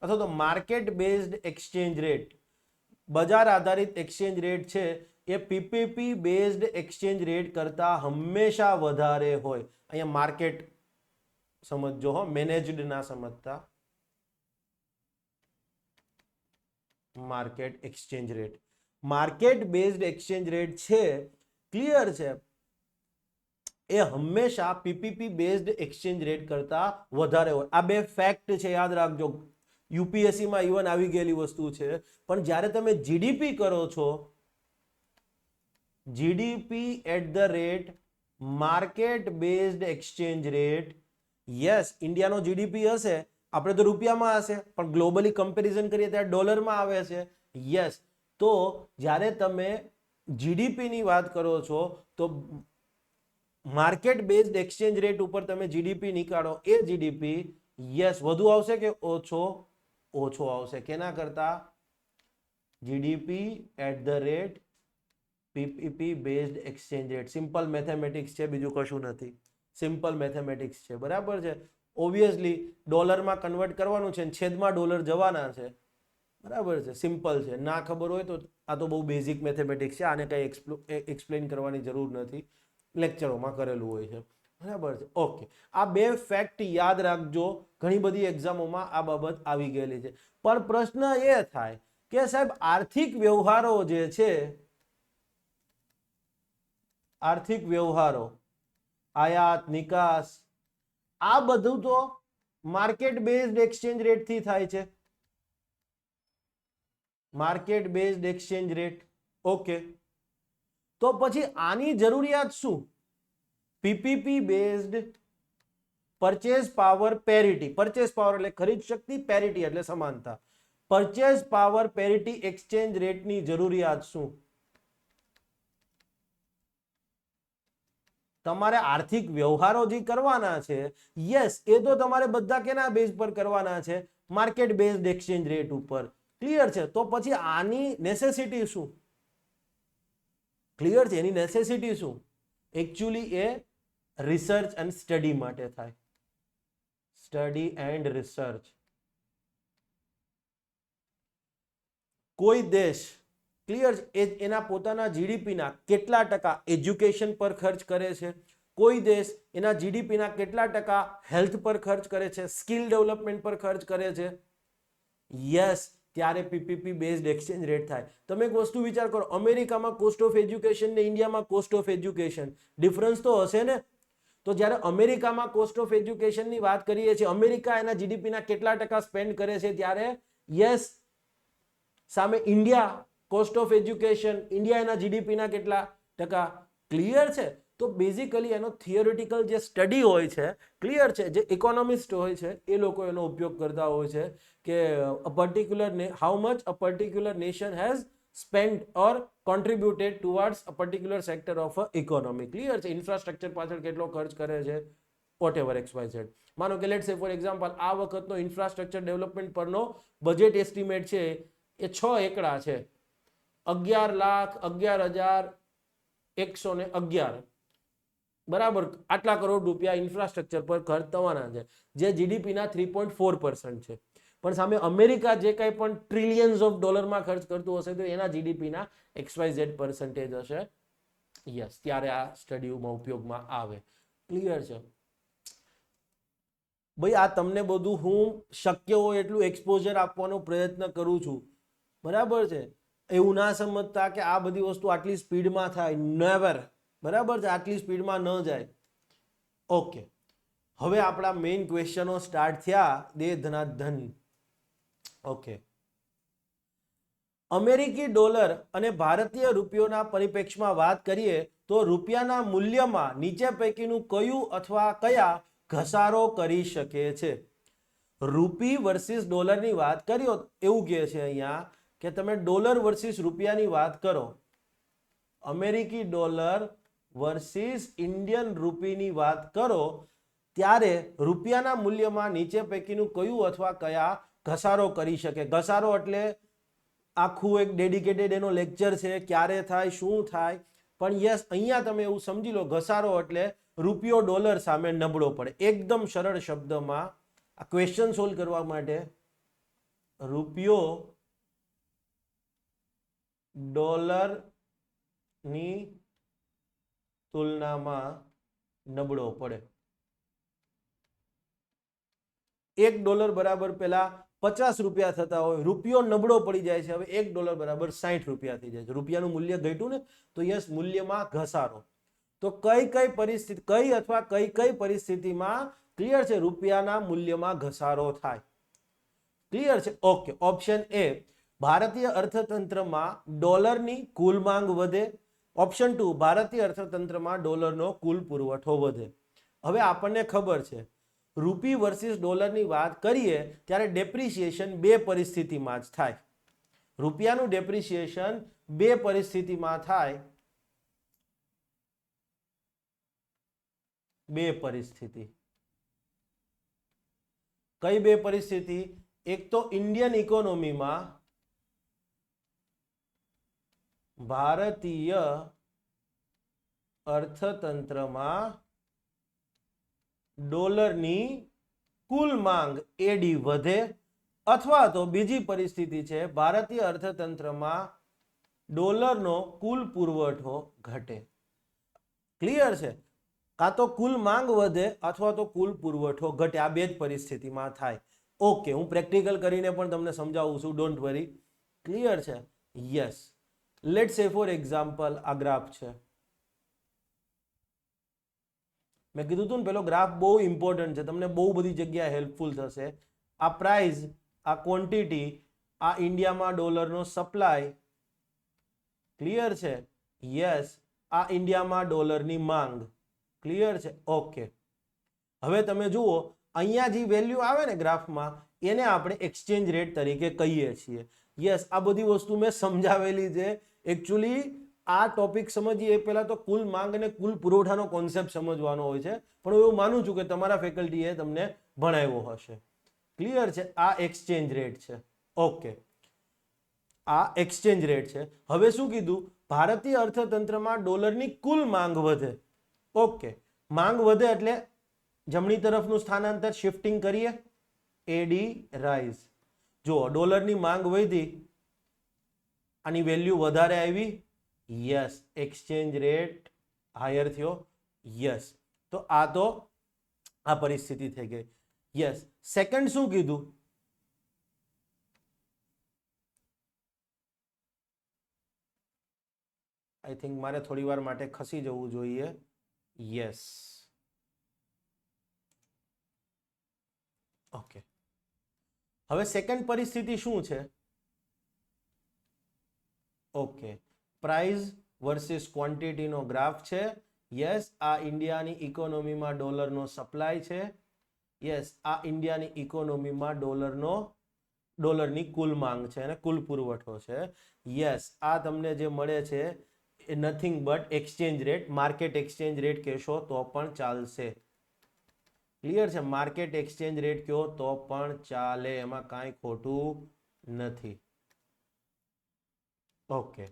અથવા તો માર્કેટ બેઝડ એક્સચેન્જ રેટ, બજાર આધારિત એક્સચેન્જ રેટ છે, એ પીપીપી બેઝડ એક્સચેન્જ રેટ કરતા હંમેશા વધારે હોય. અહીંયા માર્કેટ સમજજો હો, મેનેજડ ના સમજતા. Market exchange rate, market based exchange rate છે, ક્લિયર છે, એ હંમેશા પીપીપી બેઝડ એક્સચેન્જ રેટ કરતા વધારે હોય. આ બે ફેક્ટ છે, યાદ રાખજો. યુપીએસસી માં ઇવન આવી ગયેલી વસ્તુ છે. પણ જ્યારે તમે જીડીપી કરો છો, GDP at the rate market based exchange rate, yes, ઇન્ડિયાનો જીડીપી હશે, આપણે તો રૂપિયામાં હશે, પણ ગ્લોબલી કમ્પેરિઝન કરીએ ત્યારે ડોલરમાં આવે છે, યસ. તો જ્યારે તમે જીડીપી ની વાત કરો છો તો માર્કેટ બેઝડ એક્સચેન્જ રેટ ઉપર તમે જીડીપી નીકાળો, એ જીડીપી યસ વધુ આવશે કે ઓછો, ઓછો આવશે. કેના કરતા? GDP at the rate PPP based exchange rate. Simple mathematics છે, બીજું કશું નથી. સિમ્પલ મેથેમેટિક્સ છે, બરાબર છે. ઓબ્વિયસલી ડોલરમાં કન્વર્ટ કરવાનું છે, છેદમાં ડોલર જવાના છે, બરાબર છે. સિમ્પલ છે. ના ખબર હોય તો આ તો બહુ બેઝિક મેથેમેટિક્સ છે, આને કંઈ એક્સપ્લેન કરવાની જરૂર નથી, લેક્ચરોમાં કરેલું હોય છે, બરાબર છે. ઓકે, આ બે ફેક્ટ યાદ રાખજો, ઘણી બધી એક્ઝામોમાં આ બાબત આવી ગયેલી છે. પણ પ્રશ્ન એ થાય કે સાહેબ આર્થિક વ્યવહારો જે છે, આર્થિક વ્યવહારો, આયાત નિકાસ, આ બધું તો માર્કેટ બેઝડ એક્સચેન્જ રેટ થી થાય છે. Market based exchange rate, okay. તો પછી આની જરૂરિયાત શું? PPP based purchase power parity. Purchase power એટલે ખરીદ શક્તિ, પેરિટી એટલે સમાનતા. પરચેઝ પાવર પેરિટી એક્સચેન્જ રેટની જરૂરિયાત શું? તમારે આર્થિક વ્યવહારો જે કરવાના છે, યસ, એ તો તમારે બધા કેના બેઝ પર કરવાના છે? માર્કેટ બેઝડ એક્સચેન્જ રેટ ઉપર. ક્લિયર છે. તો પછી આની નેસેસિટી શું? ક્લિયર છે. એની નેસેસિટી શું? Actually A research and study માટે થાય. Study and research. કોઈ દેશ, ક્લિયર છે, એના પોતાના જીડીપીના કેટલા ટકા એજ્યુકેશન પર ખર્ચ કરે છે, કોઈ દેશ એના જીડીપીના કેટલા ટકા હેલ્થ પર ખર્ચ કરે છે, સ્કિલ ડેવલપમેન્ટ પર ખર્ચ કરે છે, યસ, ત્યારે પીપીપી બેઝડ એક્સચેન્જ રેટ થાય. તમે એક વસ્તુ વિચાર કરો, અમેરિકામાં કોસ્ટ ઓફ એજ્યુકેશન ને ઇન્ડિયામાં કોસ્ટ ઓફ એજ્યુકેશન, ડિફરન્સ તો હશે ને? તો જ્યારે અમેરિકામાં કોસ્ટ ઓફ એજ્યુકેશનની વાત કરીએ છીએ, અમેરિકા એના જીડીપીના કેટલા ટકા સ્પેન્ડ કરે છે, ત્યારે યસ, સામે India cost of education, India એના જીડીપીના કેટલા ટકા? ક્લિયર છે. તો બેઝિકલી એનો થિયોરિટિકલ જે સ્ટડી હોય છે, ક્લિયર છે, જે ઇકોનોમિસ્ટ હોય છે, એ લોકો એનો ઉપયોગ કરતા હોય છે કે અ particular how much a particular nation has spent or contributed towards a particular sector of a economy. Clear છે. ઇન્ફ્રાસ્ટ્રક્ચર પાછળ કેટલો ખર્ચ કરે છે, વોટ એવર XYZ. માનો કે લેટ્સ સે ફોર એક્ઝામ્પલ આ વખતનો ઇન્ફ્રાસ્ટ્રક્ચર ડેવલપમેન્ટ પરનો બજેટ એસ્ટિમેટ છે એ 6 એકડા છે, 11,11,111, બરાબર, આટલા કરોડ રૂપિયા ઇન્ફ્રાસ્ટ્રક્ચર પર ખર્ચ થવાના છે, જે જીડીપીના 3.4% છે. પણ સામે અમેરિકા જે કંઈ પણ ટ્રિલિયન્સ ઓફ ડોલરમાં ખર્ચ કરતું હશે તો એના જીડીપીના XYZ% હશે. યસ, ત્યારે આ સ્ટડીમાં ઉપયોગમાં આવે. ક્લિયર છે ભાઈ? આ તમને બધું હું શક્ય હોય એટલું એક્સપોઝર આપવાનો પ્રયત્ન કરું છું, બરાબર છે? એવું ના સમજતા કે આ બધી વસ્તુ આટલી સ્પીડમાં થાય, નેવર, બરાબર છે? આટલી સ્પીડમાં ન જાય. ઓકે, હવે આપણા મેઇન ક્વેશ્ચનો સ્ટાર્ટ થયા. દે ધનાધન. ઓકે, અમેરિકી ડોલર અને ભારતીય રૂપિયોના પરિપ્રેક્ષમાં વાત કરીએ તો રૂપિયાના મૂલ્યમાં નીચે પૈકીનું કયું અથવા કયા ઘસારો કરી શકે છે? રૂપી વર્સિસ ડોલરની વાત કરીએ એવું કહે છે અહીંયા કે તમે ડોલર વર્સિસ રૂપિયાની વાત કરો, અમેરિકી ડોલર વર્સિસ ઇન્ડિયન રૂપીની વાત કરો, ત્યારે રૂપિયાના મૂલ્યમાં નીચે પૈકીનું કયું અથવા કયા ઘસારો કરી શકે? ઘસારો એટલે આખું એક ડેડિકેટેડ એનો લેક્ચર છે, ક્યારે થાય, શું થાય. પણ યસ, અહીંયા તમે એવું સમજી લો, ઘસારો એટલે રૂપિયો ડોલર સામે નબળો પડે. એકદમ સરળ શબ્દમાં આ ક્વેશ્ચન સોલ્વ કરવા માટે, રૂપિયો ડોલરની તુલનામાં નબળો પડે. $1 બરાબર પેલા 50 રૂપિયા થતા હોય, રૂપિયો નબળો પડી જાય છે, હવે $1 બરાબર 60 રૂપિયા થઈ જાય છે. રૂપિયાનું મૂલ્ય ઘટ્યું ને, તો યસ, મૂલ્યમાં ઘસારો. તો કઈ કઈ પરિસ્થિતિ, કઈ અથવા કઈ કઈ પરિસ્થિતિમાં ક્લિયર છે રૂપિયાના મૂલ્યમાં ઘસારો થાય? ક્લિયર છે? ઓકે, ઓપ્શન એ, ભારતીય અર્થતંત્રમાં ડોલરની કુલ માંગ વધે. ઓપ્શન 2, ભારતીય અર્થતંત્રમાં ડોલરનો કુલ પુરવઠો વધે. હવે આપણને ખબર છે રૂપી વર્સિસ ડોલરની વાત કરીએ ત્યારે ડેપ્રિસિએશન બે પરિસ્થિતિમાં જ થાય. રૂપિયાનું ડેપ્રિસિએશન બે પરિસ્થિતિમાં થાય. બે પરિસ્થિતિ. કઈ બે પરિસ્થિતિ? એક તો ઇન્ડિયન ઇકોનોમીમાં ભારતીય અર્થતંત્રમાં ડોલરની કુલ માંગ એડી વધે, અથવા તો બીજી પરિસ્થિતિ છે ભારતીય અર્થતંત્રમાં ડોલરનો કુલ પુરવઠો ઘટે. ક્લિયર છે? કાં તો કુલ માંગ વધે અથવા તો કુલ પુરવઠો ઘટે. આ બે જ પરિસ્થિતિમાં થાય. ઓકે, હું પ્રેક્ટિકલ કરીને પણ તમને સમજાવું છું, ડોન્ટ વરી. ક્લિયર છે? Yes. Let's say for example આ ગ્રાફ છે. મેં કીધું હતું ને, પેલો ગ્રાફ બહુ ઇમ્પોર્ટન્ટ છે, તમને બહુ બધી જગ્યાએ હેલ્પફુલ થશે. આ પ્રાઇસ, આ ક્વોન્ટિટી, આ ઇન્ડિયામાં ડોલરનો સપ્લાય. ક્લિયર છે? યસ. આ ઇન્ડિયામાં ડોલરની માંગ. ક્લિયર છે? ઓકે, હવે તમે જુઓ અહીંયા જે વેલ્યુ આવે ને ગ્રાફમાં, એને આપણે એક્સચેન્જ રેટ તરીકે કહીએ છીએ. યસ, આ બધી વસ્તુ મેં સમજાવેલી છે. એકચ્યુઅલી આ ટોપિક સમજીએ એ પહેલા તો કુલ માંગ અને કુલ પુરવઠાનો કોન્સેપ્ટ સમજવાનો હોય છે, પણ હું એવું માનું છું કે તમારા ફેકલ્ટીએ તમને ભણાવ્યો હશે. ક્લિયર છે? આ એક્સચેન્જ રેટ છે. ઓકે, આ એક્સચેન્જ રેટ છે. હવે શું કીધું? ભારતીય અર્થતંત્રમાં ડોલરની કુલ માંગ વધે. ઓકે, માંગ વધે એટલે જમણી તરફનું સ્થાનાંતર શિફ્ટિંગ કરીએ, એડી રાઇઝ. જો ડોલરની માંગ વધી, આની વેલ્યુ વધારે આવી, યસ, એક્સચેન્જ રેટ હાયર થયો. યસ, તો આ પરિસ્થિતિ થઈ ગઈ. યસ. સેકન્ડ શું કીધું? આઈ થિંક મારે થોડી વાર માટે ખસી જવું જોઈએ. યસ. ઓકે, હવે સેકન્ડ પરિસ્થિતિ શું છે? ઓકે, પ્રાઇસ વર્સિસ ક્વોન્ટિટીનો ગ્રાફ છે. યસ, આ ઇન્ડિયાની ઇકોનોમીમાં ડોલરનો સપ્લાય છે. યસ, આ ઇન્ડિયાની ઇકોનોમીમાં ડોલરની કુલ માંગ છે અને કુલ પુરવઠો છે. યસ, આ તમને જે મળે છે એ nothing but exchange rate, market exchange rate કહેશો તો પણ ચાલશે. ક્લિયર છે? માર્કેટ એક્સચેન્જ રેટ કયો તો પણ ચાલે, એમાં કાંઈ ખોટું નથી. Okay,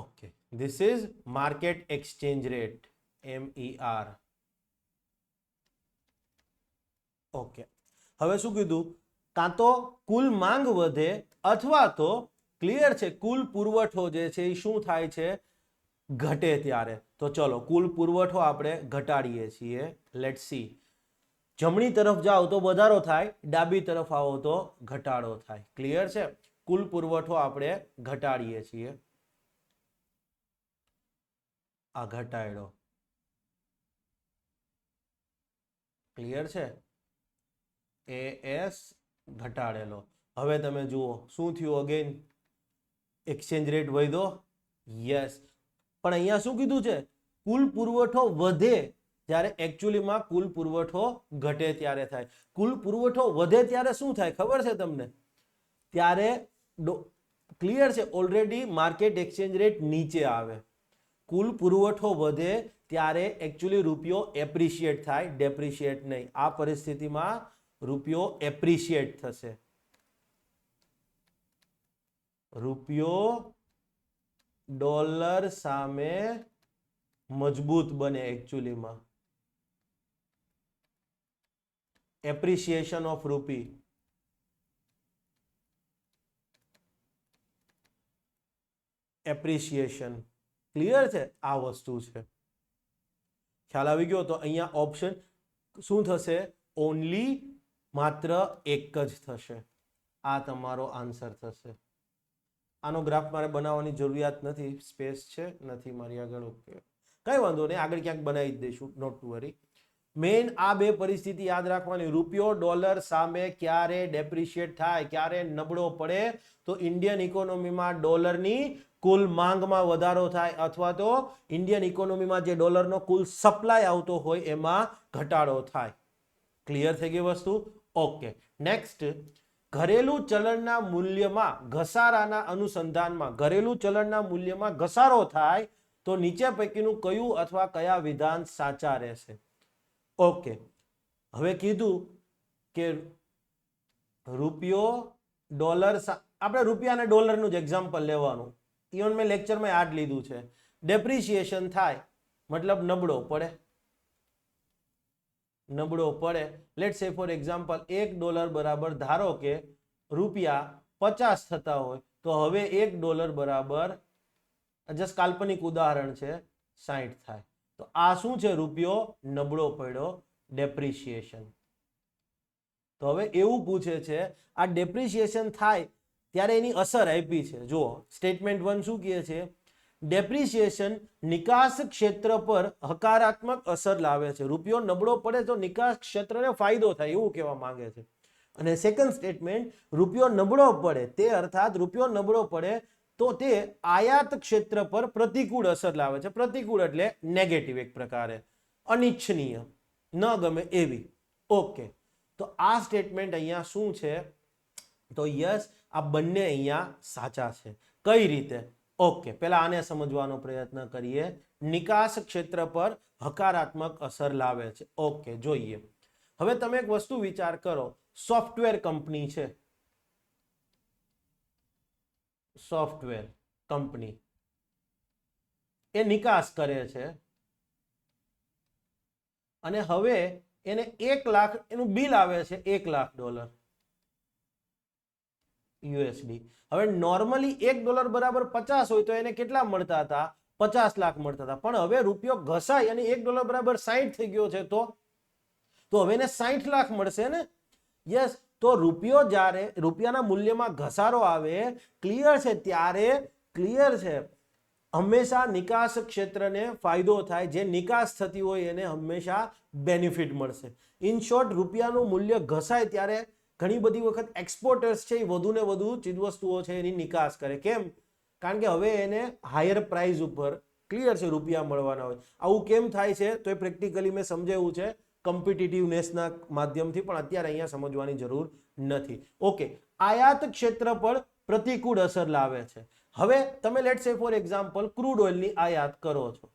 okay, this is market exchange rate, MER. Okay, હવે શું કીધું? કાં તો કુલ માંગ વધે અથવા તો ક્લિયર છે કુલ પુરવઠો જે છે એ શું થાય છે? ઘટે ત્યારે. તો ચલો કુલ પુરવઠો આપણે ઘટાડીએ છીએ. Let's see. જમણી તરફ જાઓ તો વધારો થાય, ડાબી તરફ આવો તો ઘટાડો થાય. ક્લિયર છે? કુલ પુરવઠો આપણે ઘટાડીએ છીએ. આ ઘટાડો. ક્લિયર છે? AS ઘટાડેલો. હવે તમે જુઓ શું થયું? અગેન એક્સચેન્જ રેટ વધ્યો. યસ, પણ અહીંયા શું કીધું છે? કુલ પુરવઠો વધે જ્યારે એકચ્યુઅલીમાં કુલ પુરવઠો ઘટે ત્યારે થાય. કુલ પુરવઠો વધે ત્યારે શું થાય ખબર છે તમને? ત્યારે ક્લિયર છે ઓલરેડી માર્કેટ એક્સચેન્જ રેટ નીચે આવે. કુલ પુરવઠો વધે ત્યારે એકચ્યુઅલી રૂપિયો એપ્રિશિએટ થાય, ડેપ્રિશિએટ નહીં. આ પરિસ્થિતિમાં રૂપિયો એપ્રિશિએટ થશે. રૂપિયો ડોલર સામે મજબૂત બને એકચ્યુઅલીમાં. એપ્રિશિએશન ઓફ રૂપી. એપ્રિશિએશન. ક્લિયર છે? આ વસ્તુ છે. ખ્યાલ આવી ગયો? તો અહીંયા ઓપ્શન શું થશે? ઓનલી, માત્ર એક જ થશે. આ તમારો આન્સર થશે. આનો ગ્રાફ મારે બનાવવાની જરૂરિયાત નથી, સ્પેસ છે નથી મારી આગળ. ઓકે, કઈ વાંધો નહીં, આગળ ક્યાંક બનાવી જ દઈશું, નોટ ટુ વરી. મેઇન આ બે પરિસ્થિતિ યાદ રાખવાની. રૂપિયો ડોલર સામે ક્યારે ડેપ્રિશિએટ થાય, ક્યારે નબળો પડે? તો ઇન્ડિયન ઇકોનોમીમાં ડોલરની કુલ માંગમાં વધારો થાય અથવા તો ઇન્ડિયન ઇકોનોમીમાં જે ડોલરનો કુલ સપ્લાય આવતો હોય એમાં ઘટાડો થાય. ક્લિયર થઈ ગઈ વસ્તુ? Okay, next. ઘરેલું ચલણના મૂલ્યમાં ઘસારાના અનુસંધાનમાં ઘરેલું ચલણના મૂલ્યમાં ઘસારો થાય તો નીચે પૈકીનું કયું અથવા કયા વિધાન સાચા રહેશે? ઓકે, હવે કીધું કે રૂપિયો ડોલર, આપણે રૂપિયા અને ડોલરનું જ એક્ઝામ્પલ લેવાનું. ઇવન મેં લેક્ચરમાં યાદ લીધું છે. ડેપ્રિશિએશન થાય મતલબ નબળો પડે. નબળો પડે. લેટ્સ સે ફોર એક્ઝામ્પલ $1 બરાબર ધારો કે રૂપિયા 50 થતા હોય તો હવે $1 બરાબર, જસ્ટ કાલ્પનિક ઉદાહરણ છે, 60 થાય. તો આ શું છે? રૂપિયો નબળો પડ્યો, ડેપ્રિશિએશન. તો હવે એવું પૂછે છે આ ડેપ્રિશિએશન થાય ત્યારે એની અસર આપી છે. જુઓ સ્ટેટમેન્ટ 1 શું કહે છે? ડેપ્રિશિએશન નિકાસ ક્ષેત્ર પર હકારાત્મક અસર લાવે છે. રૂપિયો નબળો પડે તો નિકાસ ક્ષેત્રને ફાયદો થાય એવું કહેવા માંગે છે. અને સેકન્ડ સ્ટેટમેન્ટ, રૂપિયો નબળો પડે તે અર્થાત રૂપિયો નબળો પડે તો તે આયાત ક્ષેત્ર પર પ્રતિકૂળ અસર લાવે છે. પ્રતિકૂળ એટલે નેગેટિવ, એક પ્રકારે અનિચ્છનીય, ન ગમે એવી. ઓકે, તો આ સ્ટેટમેન્ટ અહીંયા શું છે? તો યસ, આ બંને અહીંયા સાચા છે. કઈ રીતે? ઓકે, પહેલા આને સમજવાનો પ્રયત્ન કરીએ. નિકાસ ક્ષેત્ર પર હકારાત્મક અસર લાવે છે. ઓકે, જોઈએ. હવે તમે એક વસ્તુ વિચાર કરો. સોફ્ટવેર કંપની છે, સોફ્ટવેર કંપની એ નિકાસ કરે છે અને હવે એને 1 લાખ એનું બિલ આવે છે, $1 લાખ USD. હવે નોર્મલી $1 બરાબર 50 હોય તો એને કેટલા મળતા હતા? 50 લાખ મળતા હતા. પણ હવે રૂપિયો ઘસાય અને $1 બરાબર 60 થઈ ગયો છે તો હવે એને 60 લાખ મળશે ને? યસ. તો રૂપિયો જ્યારે રૂપિયાના મૂલ્યમાં ઘસારો આવે, ક્લિયર છે, ત્યારે ક્લિયર છે હંમેશા નિકાસ ક્ષેત્રને ફાયદો થાય. જે નિકાસ થતી હોય એને હંમેશા બેનિફિટ મળશે. ઇન શોર્ટ, રૂપિયાનું મૂલ્ય ઘસાય ત્યારે ઘણી બધી વખત એક્સપોર્ટર્સ છે એ વધુ ને વધુ ચીજવસ્તુઓ છે એની નિકાસ કરે. કેમ? કારણ કે હવે એને હાયર પ્રાઇસ ઉપર, ક્લિયર છે, રૂપિયા મળવાના હોય. આવું કેમ થાય છે તો એ પ્રેક્ટિકલી મેં સમજાવ્યું છે કોમ્પિટિટિવનેસના માધ્યમથી, પણ અત્યારે અહીંયા સમજવાની જરૂર નથી. ઓકે, આયાત ક્ષેત્ર પર પ્રતિકૂળ અસર લાવે છે. હવે તમે let's say for example crude ઓઇલની આયાત કરો છો,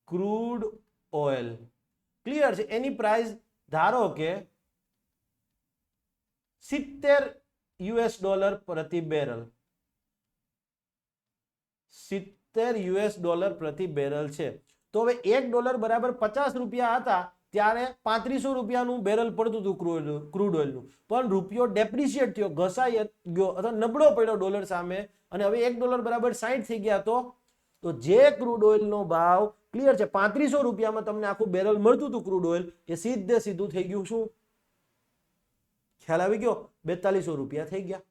ક્રૂડ ઓઇલ ક્લિયર છે, એની પ્રાઇસ ધારો કે $70 પ્રતિ બેરલ, $70 પ્રતિ બેરલ છે. તો હવે $1 બરાબર 50 રૂપિયા હતા ત્યારે 3500 રૂપિયાનું બેરલ પડતું હતું ક્રૂડ ઓઇલનું, પણ રૂપિયો ડેપ્રિશિએટ થયો, ઘસાઈ ગયો અથવા નબળો પડ્યો ડોલર સામે, અને હવે $1 બરાબર 60 થઈ ગયા. તો જે ક્રૂડ ઓઇલનો ભાવ ક્લિયર છે 3500 રૂપિયામાં તમને આખું બેરલ મળતું હતું ક્રૂડ ઓઇલ, એ સીધું થઈ ગયું શું? ખ્યાલ આવી ગયો? 4200 રૂપિયા થઈ ગયા.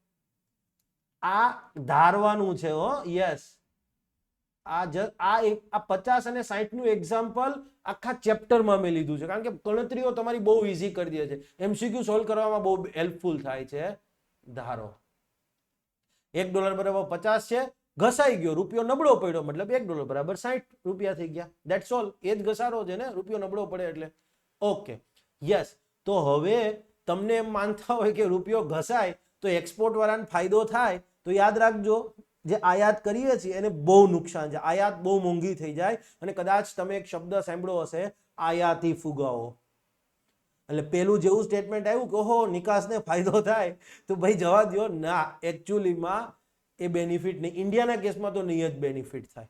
આ ધારવાનું છે હો. યસ, આ 50 અને 60 નું એક્ઝામ્પલ આખા ચેપ્ટરમાં મેં લીધું છે, કારણ કે ગણતરીઓ તમારી બહુ ઈઝી કરી દે છે, એમસીક્યુ સોલ્વ કરવામાં બહુ હેલ્પફુલ થાય છે. ધારો $1 બરાબર 50 છે, ઘસાઈ ગયો, રૂપિયો નબળો પડ્યો, મતલબ $1 બરાબર 60 રૂપિયા થઈ ગયા. That's all. એ જ ઘસારો છે ને, રૂપિયો નબળો પડે એટલે. Okay, yes. તો હવે તમને એમ માનતા હોય કે રૂપિયો ઘસાય તો એક્સપોર્ટ વાળાને ફાયદો થાય, તો યાદ રાખજો જે આયાત કરીએ છીએ એને બહુ નુકસાન છે, આયાત બહુ મોંઘી થઈ જાય. અને કદાચ તમે એક શબ્દ સાંભળ્યો હશે, આયાતી ફુગાવો. એટલે પેલું જેવું સ્ટેટમેન્ટ આવ્યું કે ઓહો નિકાસને ફાયદો થાય, તો ભાઈ જવા દો ના, એકચ્યુઅલીમાં એ બેનિફિટ નહીં, ઇન્ડિયાના કેસમાં તો નહીં જ બેનિફિટ થાય.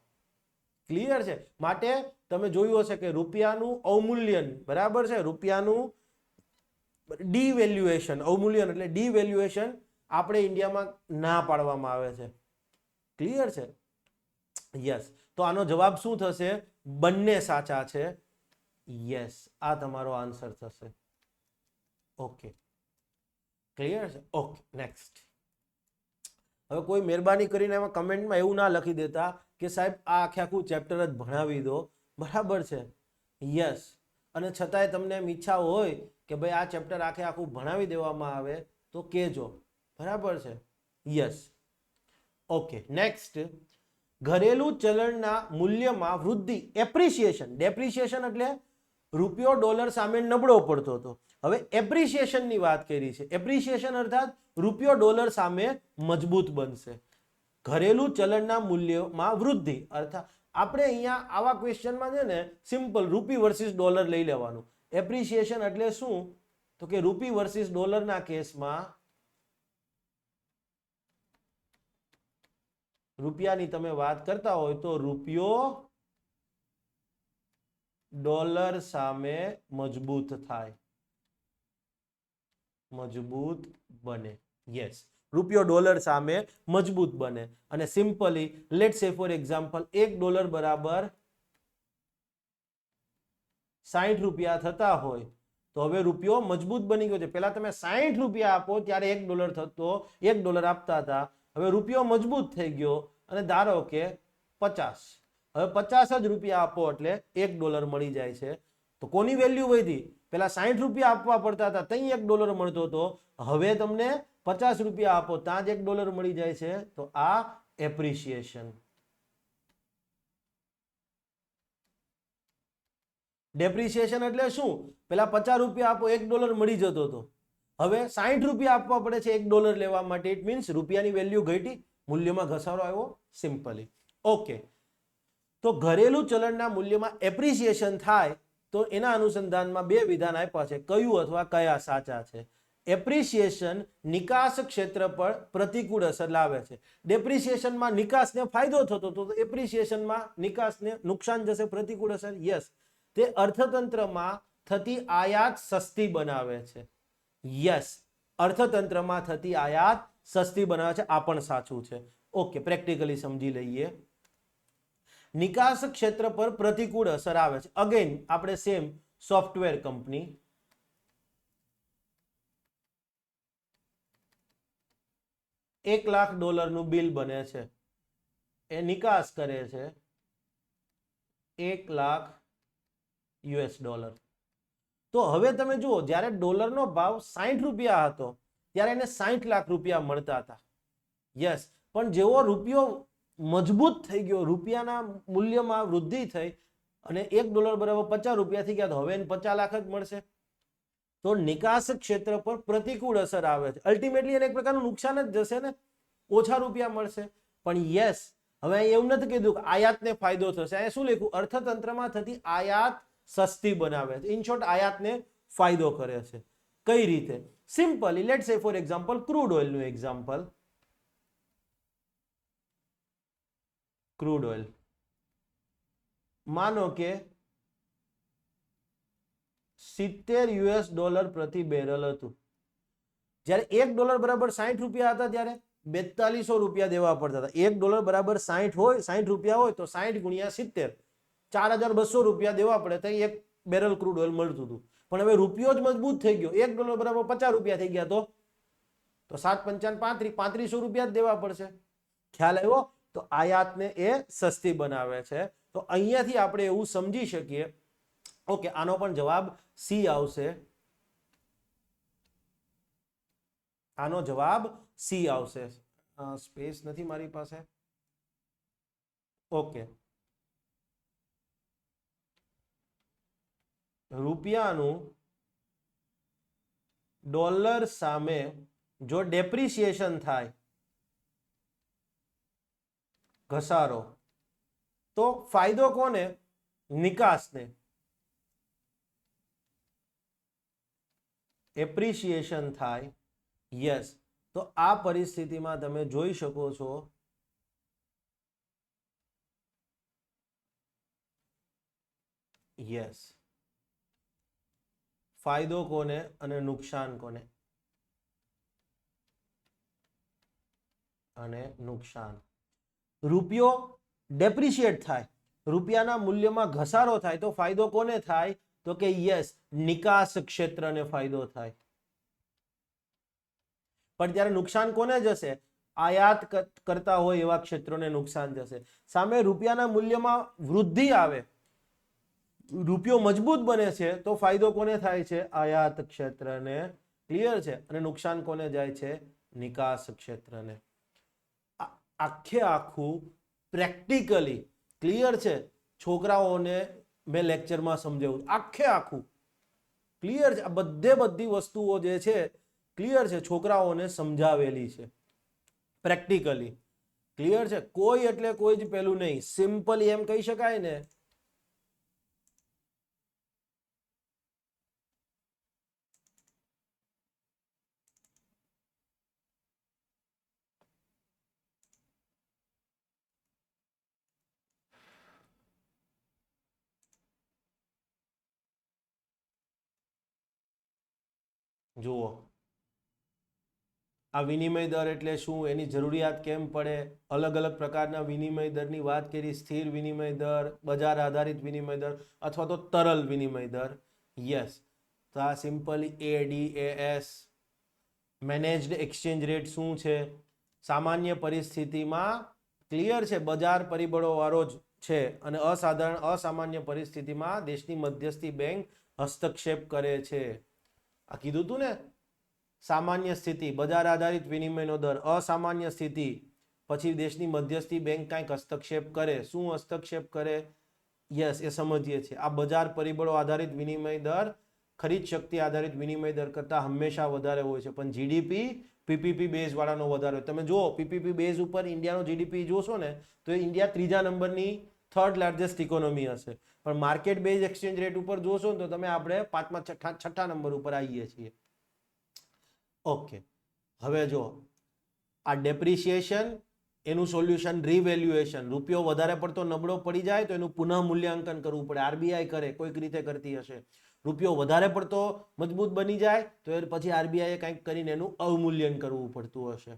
ક્લિયર છે? માટે તમે જોયું હશે કે રૂપિયાનું અવમૂલ્યન, બરાબર છે, રૂપિયાનું ડીવેલ્યુએશન, અવમૂલ્યન એટલે ડીવેલ્યુએશન આપણે ઇન્ડિયામાં ના પાડવામાં આવે છે. ક્લિયર છે? યસ. તો આનો જવાબ શું થશે? બંને સાચા છે. યસ, આ તમારો આન્સર થશે. ઓકે, ક્લિયર છે? Okay, next. હવે કોઈ મહેરબાની કરીને એમાં કમેન્ટમાં એવું ના લખી દેતા કે સાહેબ આ આખું ચેપ્ટર જ ભણાવી દો, બરાબર છે. યસ, અને છતાંય તમને એમ ઈચ્છા હોય કે ભાઈ આ ચેપ્ટર આખું ભણાવી દેવામાં આવે તો કહેજો, બરાબર છે. યસ. Okay, next. ઘરેલું ચલણના મૂલ્યમાં વૃદ્ધિ, એપ્રિસિએશન. ડેપ્રિસિએશન એટલે રૂપિયો ડોલર સામે નબળો પડતો હતો, હવે એપ્રિસિએશનની વાત કરી છે. એપ્રિસિએશન અર્થાત રૂપિયો ડોલર સામે મજબૂત બનશે. ઘરેલું ચલણના મૂલ્યમાં વૃદ્ધિ અર્થાત આપણે અહીંયા આવા ક્વેશ્ચનમાં છે ને સિમ્પલ રૂપી વર્સિસ ડોલર લઈ લેવાનું. એપ્રિસિએશન એટલે શું? તો કે રૂપી વર્સિસ ડોલરના કેસમાં રૂપિયાની તમે વાત કરતા હોય તો રૂપિયો ડોલર સામે મજબૂત થાય, મજબૂત બને. યસ, રૂપિયો ડોલર સામે મજબૂત બને. અને simply let's say for example $1 બરાબર 60 રૂપિયા થતા હોય તો હવે રૂપિયો મજબૂત બની ગયો છે. પેલા તમે 60 રૂપિયા આપો ત્યારે $1 થતો, $1 આપતા હતા, હવે રૂપિયો મજબૂત થઈ ગયો અને ધારો કે 50, હવે 50 જ રૂપિયા આપો એટલે $1 મળી જાય છે. તો કોની વેલ્યુ વધી? પેલા 60 રૂપિયા આપવા પડતા હતા ત્યાં $1 મળતો હતો, હવે તમને 50 રૂપિયા આપો ત્યાં જ $1 મળી જાય છે. તો આ એપ્રિસિએશન. ડેપ્રિસિએશન એટલે શું? પેલા 50 રૂપિયા આપો $1 મળી જતો હતો, હવે 60 રૂપિયા આપવા પડે છે $1 લેવા માટે. ઇટ મીન્સ રૂપિયાની વેલ્યુ ઘટી, મૂલ્યમાં ઘસારો આવ્યો. સિમ્પલી. ઓકે, તો ઘરેલું ચલણના મૂલ્યમાં એપ્રિસિએશન થાય તો એના અનુસંધાનમાં બે વિધાન આપ્યા છે, કયું અથવા કયા સાચા છે. એપ્રિસિએશન નિકાસ ક્ષેત્ર પર પ્રતિકૂળ અસર લાવે છે. ડેપ્રિસિએશનમાં નિકાસને ફાયદો થતો તો એપ્રિસિએશનમાં નિકાસને નુકસાન જશે, પ્રતિકૂળ અસર. યસ, તે અર્થતંત્રમાં થતી આયાત સસ્તી બનાવે છે. યસ, અર્થતંત્રમાં થતી આયાત સસ્તી બનાવે છે, આ પણ સાચું છે. ઓકે, પ્રેક્ટિકલી સમજી લઈએ. નિકાસ ક્ષેત્ર પર પ્રતિકૂળ અસર આવે છે. અગેન આપણે સેમ સોફ્ટવેર કંપની, $1 લાખ નું બિલ બને છે, એ નિકાસ કરે છે $1 લાખ. તો હવે તમે જુઓ, જ્યારે ડોલરનો ભાવ 60 રૂપિયા હતો ત્યારે એને 60 લાખ રૂપિયા મળતા હતા. યસ, પણ જેવો રૂપિયો મજબૂત થઈ ગયો, રૂપિયાના મૂલ્યમાં વૃદ્ધિ થઈ અને $1 બરાબર 50 રૂપિયા થઈ ગયા, તો હવે એને 50 લાખ જ મળશે. તો નિકાસ ક્ષેત્ર પર પ્રતિકૂળ અસર આવે છે. અલ્ટિમેટલી એને એક પ્રકારનું નુકસાન જ જશે ને. ઓછા રૂપિયા મળશે. પણ યસ, હવે અહીં એવું નથી કીધું કે આયાતને ફાયદો થશે. અહીંયા શું લખ્યું? અર્થતંત્રમાં થતી આયાત સસ્તી બનાવે છે. ઇન શોર્ટ, આયાતને ફાયદો કરે છે. કઈ રીતે? Simply let's say for example crude ઓઇલનું એક્ઝામ્પલ. ક્રૂડ ઓઇલ માનો કે $70 પ્રતિ બેરલ હતું. જ્યારે $1 બરાબર 60 રૂપિયા હતા ત્યારે 4200 રૂપિયા દેવા પડતા હતા. $1 બરાબર 60 હોય, 60 રૂપિયા હોય તો 60 ગુણ્યા 70, 4200 રૂપિયા દેવા પડે તો એક બેરલ ક્રૂડ ઓઇલ મળતું હતું. પણ હવે રૂપિયો જ મજબૂત થઈ ગયો, $1 બરાબર 50 રૂપિયા થઈ ગયા તો 7 પંચાન 3500 રૂપિયા જ દેવા પડશે. ખ્યાલ આવ્યો? તો આયાતને એ સસ્તી બનાવે છે. તો અહીંયાથી આપણે એવું સમજી શકીએ, ઓકે, આનો પણ જવાબ સી આવશે. આનો જવાબ સી આવશે. સ્પેસ નથી મારી પાસે. ઓકે, રૂપિયાનું ડોલર સામે જો ડેપ્રિસિએશન થાય, ઘસારો, તો ફાયદો કોને? નિકાસને. એપ્રિસિએશન થાય, યસ, તો આ પરિસ્થિતિમાં તમે જોઈ શકો છો યસ, ફાયદો કોને અને નુકસાન કોને? અને નુકસાન. રૂપિયો ડેપ્રિશિએટ થાય, રૂપિયાના મૂલ્યમાં ઘસારો થાય તો ફાયદો કોને થાય? તો કે યસ, નિકાસ ક્ષેત્રને ફાયદો થાય. પણ ત્યારે નુકસાન કોને જશે? આયાત કરતા હોય એવા ક્ષેત્રોને નુકસાન જશે. સામે રૂપિયાના મૂલ્યમાં વૃદ્ધિ આવે, રૂપિયો મજબૂત બને છે તો ફાયદો કોને થાય છે? આયાત ક્ષેત્રને. ક્લિયર છે? અને નુકસાન કોને જાય છે? નિકાસ ક્ષેત્રને. આખે આખું પ્રેક્ટિકલી ક્લિયર છે? છોકરાઓને મેં લેક્ચરમાં સમજાવ્યું, આખે આખું ક્લિયર છે? આ બધી વસ્તુઓ જે છે ક્લિયર છે, છોકરાઓને સમજાવેલી છે પ્રેક્ટિકલી. ક્લિયર છે? કોઈ એટલે કોઈ જ પેલું નહીં, સિમ્પલી એમ કહી શકાય ને, જુઓ આ વિનિમય દર એટલે શું, એની જરૂરિયાત કેમ પડે, અલગ અલગ પ્રકારના વિનિમય દરની વાત કરી. સ્થિર વિનિમય દર, બજાર આધારિત વિનિમય દર અથવા તો તરલ વિનિમય દર. યસ, તો આ simply ADAS. Managed exchange rate શું છે? સામાન્ય પરિસ્થિતિમાં ક્લિયર છે, બજાર પરિબળો વાળો જ છે અને અસામાન્ય પરિસ્થિતિમાં દેશની મધ્યસ્થી બેંક હસ્તક્ષેપ કરે છે. આ કીધું તું ને, સામાન્ય સ્થિતિ બજાર આધારિત વિનિમયનો દર, અસામાન્ય સ્થિતિ પછી દેશની મધ્યસ્થી બેંક કંઈક હસ્તક્ષેપ કરે. શું હસ્તક્ષેપ કરે? યસ, એ સમજીએ છીએ. આ બજાર પરિબળો આધારિત વિનિમય દર ખરીદ શક્તિ આધારિત વિનિમય દર કરતાં હંમેશા વધારે હોય છે. પણ જીડીપી પીપીપી બેઝ વાળાનો વધારે હોય. તમે જુઓ પીપીપી બેઝ ઉપર ઇન્ડિયાનો જીડીપી જોશો ને તો ઇન્ડિયા 3જા નંબરની થર્ડ લાર્જેસ્ટ ઇકોનોમી હશે. પણ માર્કેટ બેઝ એક્સચેન્જ રેટ ઉપર જોશો ને તો તમે આપણે 5મા 6ઠા નંબર ઉપર આવીએ છીએ. ઓકે, હવે જો આ ડેપ્રિસિએશન, એનું સોલ્યુશન રિવેલ્યુએશન. રૂપિયો વધારે પડતો નબળો પડી જાય તો એનું પુનઃ મૂલ્યાંકન કરવું પડે. આરબીઆઈ કરે, કોઈક રીતે કરતી હશે. રૂપિયો વધારે પડતો મજબૂત બની જાય તો એ પછી આરબીઆઈએ કંઈક કરીને એનું અવમૂલ્યન કરવું પડતું હશે.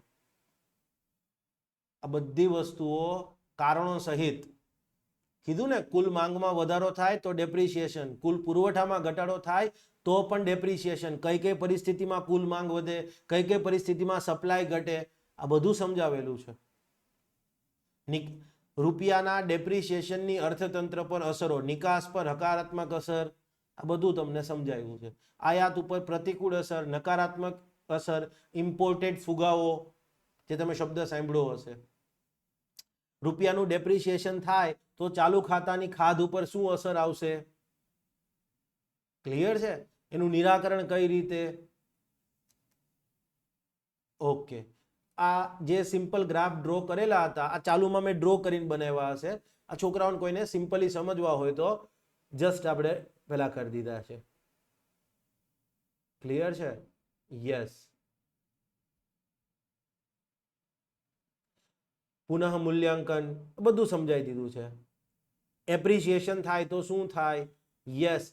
આ બધી વસ્તુઓ કારણો સહિત કીધું ને, કુલ માંગમાં વધારો થાય તો ડેપ્રિસિએશન, કુલ પુરવઠામાં ઘટાડો થાય તો પણ ડેપ્રિસિએશન. કઈ કઈ પરિસ્થિતિમાં કુલ માંગ વધે, કઈ કઈ પરિસ્થિતિમાં સપ્લાય ઘટે, આ બધું સમજાવેલું છે. રૂપિયાના ડેપ્રિસિએશનની અર્થતંત્ર પર અસરો, નિકાસ પર હકારાત્મક અસર, આ બધું તમને સમજાવ્યું છે. આયાત ઉપર પ્રતિકૂળ અસર, નકારાત્મક અસર, ઇમ્પોર્ટેડ ફુગાવો, જે તમે શબ્દ સાંભળ્યો હશે. રૂપિયાનું ડેપ્રિસિએશન થાય તો ચાલુ ખાતાની ખાધ ઉપર શું અસર આવશે? ક્લિયર છે? એનું નિરાકરણ કઈ રીતે? ઓકે, આ જે સિમ્પલ ગ્રાફ ડ્રો કરેલા હતા આ ચાલુમાં મેં ડ્રો કરીને બનાવ્યા હશે. આ છોકરાઓને કોઈને સિમ્પલી સમજવા હોય તો જસ્ટ આપણે પેલા કરી દીધા છે. ક્લિયર છે? યસ. પુનઃ મૂલ્યાંકન બધું સમજાવી દીધું છે. એપ્રિસિએશન થાય તો શું થાય? યસ,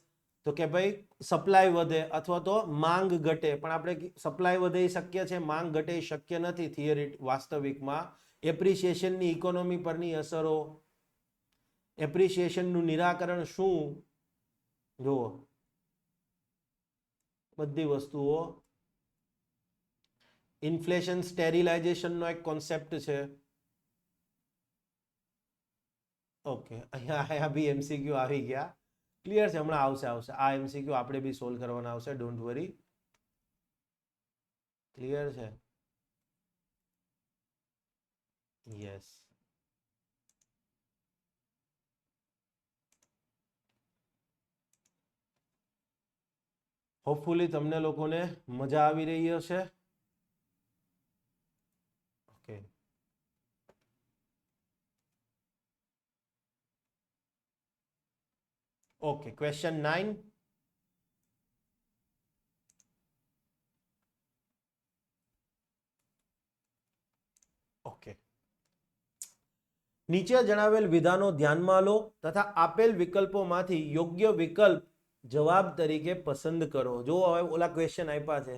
તો કે ભાઈ સપ્લાય વધે અથવા તો માંગ ઘટે. પણ આપણે સપ્લાય વધે શક્ય છે, માંગ ઘટે શક્ય નથી થિયરી વાસ્તવિકમાં. એપ્રિસિએશનની ઇકોનોમી પરની અસરો, એપ્રિસિએશનનું નિરાકરણ શું? જુઓ બધી વસ્તુઓ. ઇન્ફ્લેશન સ્ટેરિલાઇઝેશનનો એક કોન્સેપ્ટ છે. ઓકે, અહીંયા બી એમસીક્યુ આવી ગયા. ક્લિયર છે? હમણાં આવશે. આ એમસીક્યુ આપણે બી સોલ્વ કરવાના આવશે, ડોન્ટ વરી. ક્લિયર છે? યસ. હોપફુલી તમને લોકોને મજા આવી રહી હશે. Okay, okay. ક્વેશ્ચન 9. ઓકે. નીચે જણાવેલ વિધાનો ધ્યાનમાં લો તથા આપેલ વિકલ્પોમાંથી યોગ્ય વિકલ્પ જવાબ તરીકે પસંદ કરો. જો હવે ઓલા ક્વેશ્ચન આપ્યા છે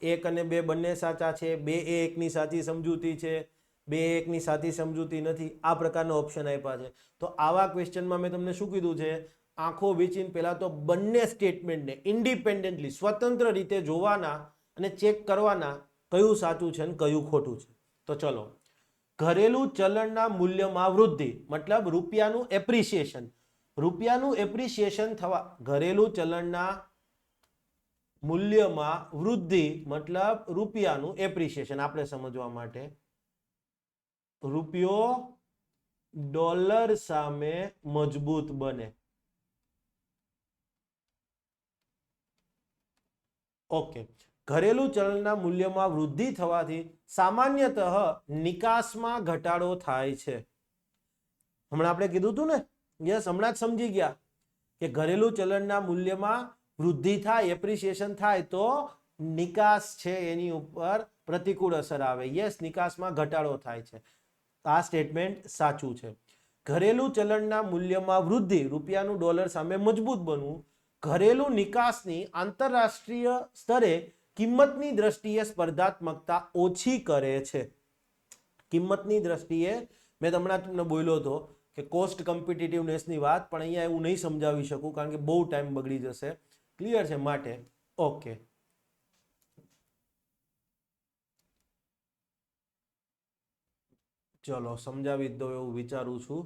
1 અને 2 બંને સાચા છે, 2 એ 1 ની સાચી સમજૂતી છે, 2 એ 1 ની સાચી સમજૂતી નથી, આ પ્રકારનો ઓપ્શન આપ્યા છે. તો આવા ક્વેશ્ચનમાં મેં તમને શું કીધું છે? આંખો વીંચીને પહેલા તો બંને સ્ટેટમેન્ટને ઇન્ડિપેન્ડન્ટલી સ્વતંત્ર રીતે જોવાના અને ચેક કરવાના કયું સાચું છે અને કયું ખોટું છે. તો ચલો, ઘરેલું ચલણના મૂલ્યમાં વૃદ્ધિ મતલબ રૂપિયાનું એપ્રિસિએશન. રૂપિયાનું એપ્રિસિએશન થવા, ઘરેલું ચલણના મૂલ્યમાં વૃદ્ધિ મતલબ રૂપિયાનું એપ્રિસિએશન. આપણે સમજવા માટે રૂપિયો ડોલર સામે મજબૂત બને. ઓકે, ઘરેલું ચલણના મૂલ્યમાં વૃદ્ધિ થવાથી સામાન્યતઃ નિકાસમાં ઘટાડો થાય છે. હમણાં આપણે કીધું હતું ને, યસ, હમણાં જ સમજી ગયા કે ઘરેલું ચલણના મૂલ્યમાં વૃદ્ધિ થાય, એપ્રિસિએશન થાય તો નિકાસ છે એની ઉપર પ્રતિકૂળ અસર આવે. યસ, નિકાસમાં ઘટાડો થાય છે. આ સ્ટેટમેન્ટ સાચું છે. ઘરેલું ચલણના મૂલ્યમાં વૃદ્ધિ, રૂપિયાનું ડોલર સામે મજબૂત બનવું, ઘરેલું નિકાસની આંતરરાષ્ટ્રીય સ્તરે કિંમતની દ્રષ્ટિએ સ્પર્ધાત્મકતા ઓછી કરે છે. કિંમતની દ્રષ્ટિએ મેં તમને બોલ્યો હતો કે કોસ્ટ કોમ્પિટિટિવનેસની વાત, પણ અહીંયા એવું નહીં સમજાવી શકું કારણ કે બહુ ટાઈમ બગડી જશે. ક્લિયર છે? માટે ઓકે. ચલો સમજાવી જ દઉં એવું વિચારું છું.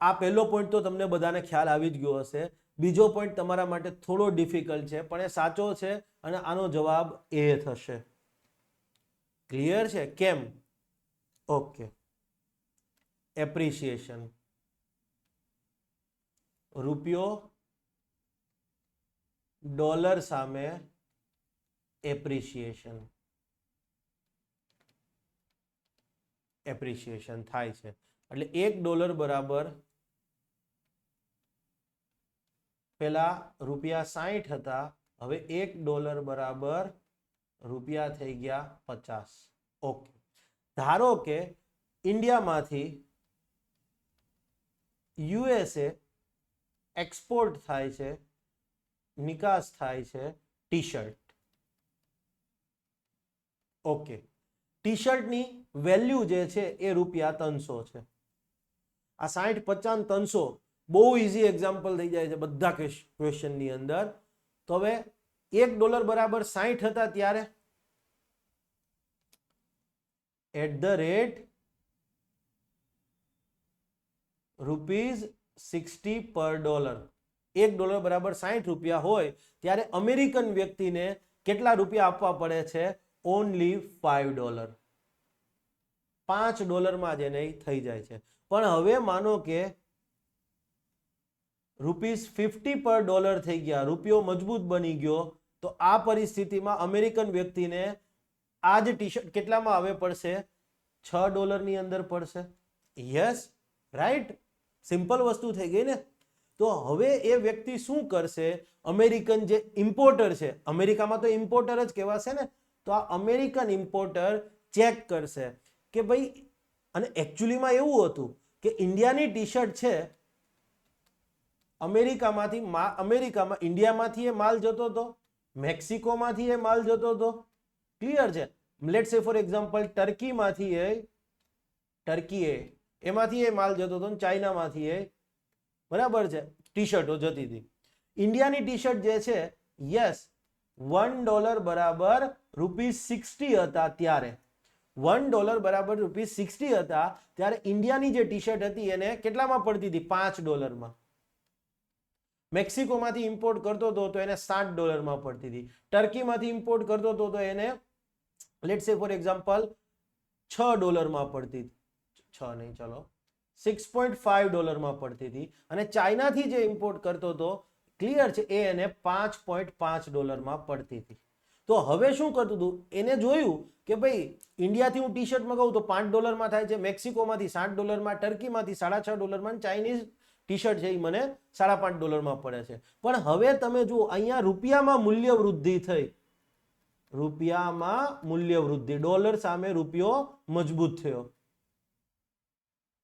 આ પહેલો પોઈન્ટ તો તમને બધાને ખ્યાલ આવી જ ગયો હશે. બીજો પોઈન્ટ તમારા માટે થોડો ડિફિકલ્ટ છે પણ એ સાચો છે અને આનો જવાબ એ થશે. ક્લિયર છે? કેમ? ઓકે. એપ્રિસિએશન, રૂપિયો ડોલર સામે એપ્રિસિએશન થાય છે. એટલે $1 બરાબર પેલા રૂપિયા 60 હતા, હવે $1 બરાબર રૂપિયા થઈ ગયા 50. ઓકે. ધારો કે ઇન્ડિયામાંથી યુએસએ એક્સપોર્ટ થાય છે, નિકાસ થાય છે ટી શર્ટ. ઓકે. ટી શર્ટની વેલ્યુ જે છે એ રૂપિયા 300 છે. આ 60, 50, 300 બહુ ઇઝી એક્ઝામ્પલ થઈ જાય છે બધા ક્વેશ્ચનની અંદર. તો હવે $1 બરાબર 60 હતા ત્યારે ₹60 પર ડોલર. $1 બરાબર 60 રૂપિયા હોય ત્યારે અમેરિકન વ્યક્તિને કેટલા રૂપિયા આપવા પડે છે? ઓનલી $5. $5 જ એને થઈ જાય છે. પણ હવે માનો કે ₹50 પર ડોલર થઈ ગયા, રૂપિયો મજબૂત બની ગયો, તો આ પરિસ્થિતિમાં અમેરિકન વ્યક્તિને આ જ ટી શર્ટ કેટલામાં હવે પડશે? $6 ની અંદર પડશે. Yes, right. સિમ્પલ વસ્તુ થઈ ગઈ ને. તો હવે એ વ્યક્તિ શું કરશે? અમેરિકન જે ઇમ્પોર્ટર છે, અમેરિકામાં તો ઇમ્પોર્ટર જ કહેવાશે ને, તો આ અમેરિકન ઇમ્પોર્ટર ચેક કરશે કે ભાઈ, અને એકચ્યુઅલીમાં એવું હતું કે ઇન્ડિયાની ટી શર્ટ છે, અમેરિકામાં ઇન્ડિયામાંથી એ માલ જતો હતો, મેક્સિકોમાંથી એ માલ જતો હતો. ક્લિયર છે? Let's say for example turkey એમાંથી એ માલ જતો હતો, ચાઇનામાંથી એ, બરાબર છે, ટી શર્ટો જતી હતી. ઇન્ડિયાની ટી શર્ટ જે છે, યસ, $1 બરાબર ₹60 હતા ત્યારે. $1 બરાબર ₹60 હતા ત્યારે ઇન્ડિયાની જે ટી શર્ટ હતી એને કેટલામાં પડતી હતી? $5. મેક્સિકોમાંથી ઇમ્પોર્ટ કરતો હતો તો એને $7 પડતી હતી. ટર્કીમાંથી ઇમ્પોર્ટ કરતો હતો તો એને લેટ્સ સે ફોર એક્ઝામ્પલ $6 પડતી હતી. 6 નહીં, ચલો $6.5 પડતી હતી. અને ચાઇનાથી જે ઇમ્પોર્ટ કરતો હતો, ક્લિયર છે, એ એને $5.5 પડતી હતી. તો હવે શું કરતું હતું? એને જોયું કે ભાઈ ઇન્ડિયાથી હું ટી શર્ટ મગાવું તો $5 થાય છે, મેક્સિકોમાંથી $7, ટર્કીમાંથી $6.5, ચાઇનીઝ ટી શર્ટ છે એ મને $5.5 પડે છે. પણ હવે તમે જુઓ, અહીંયા રૂપિયામાં મૂલ્ય વૃદ્ધિ થઈ, રૂપિયામાં મૂલ્ય વૃદ્ધિ, ડોલર સામે રૂપિયો મજબૂત થયો.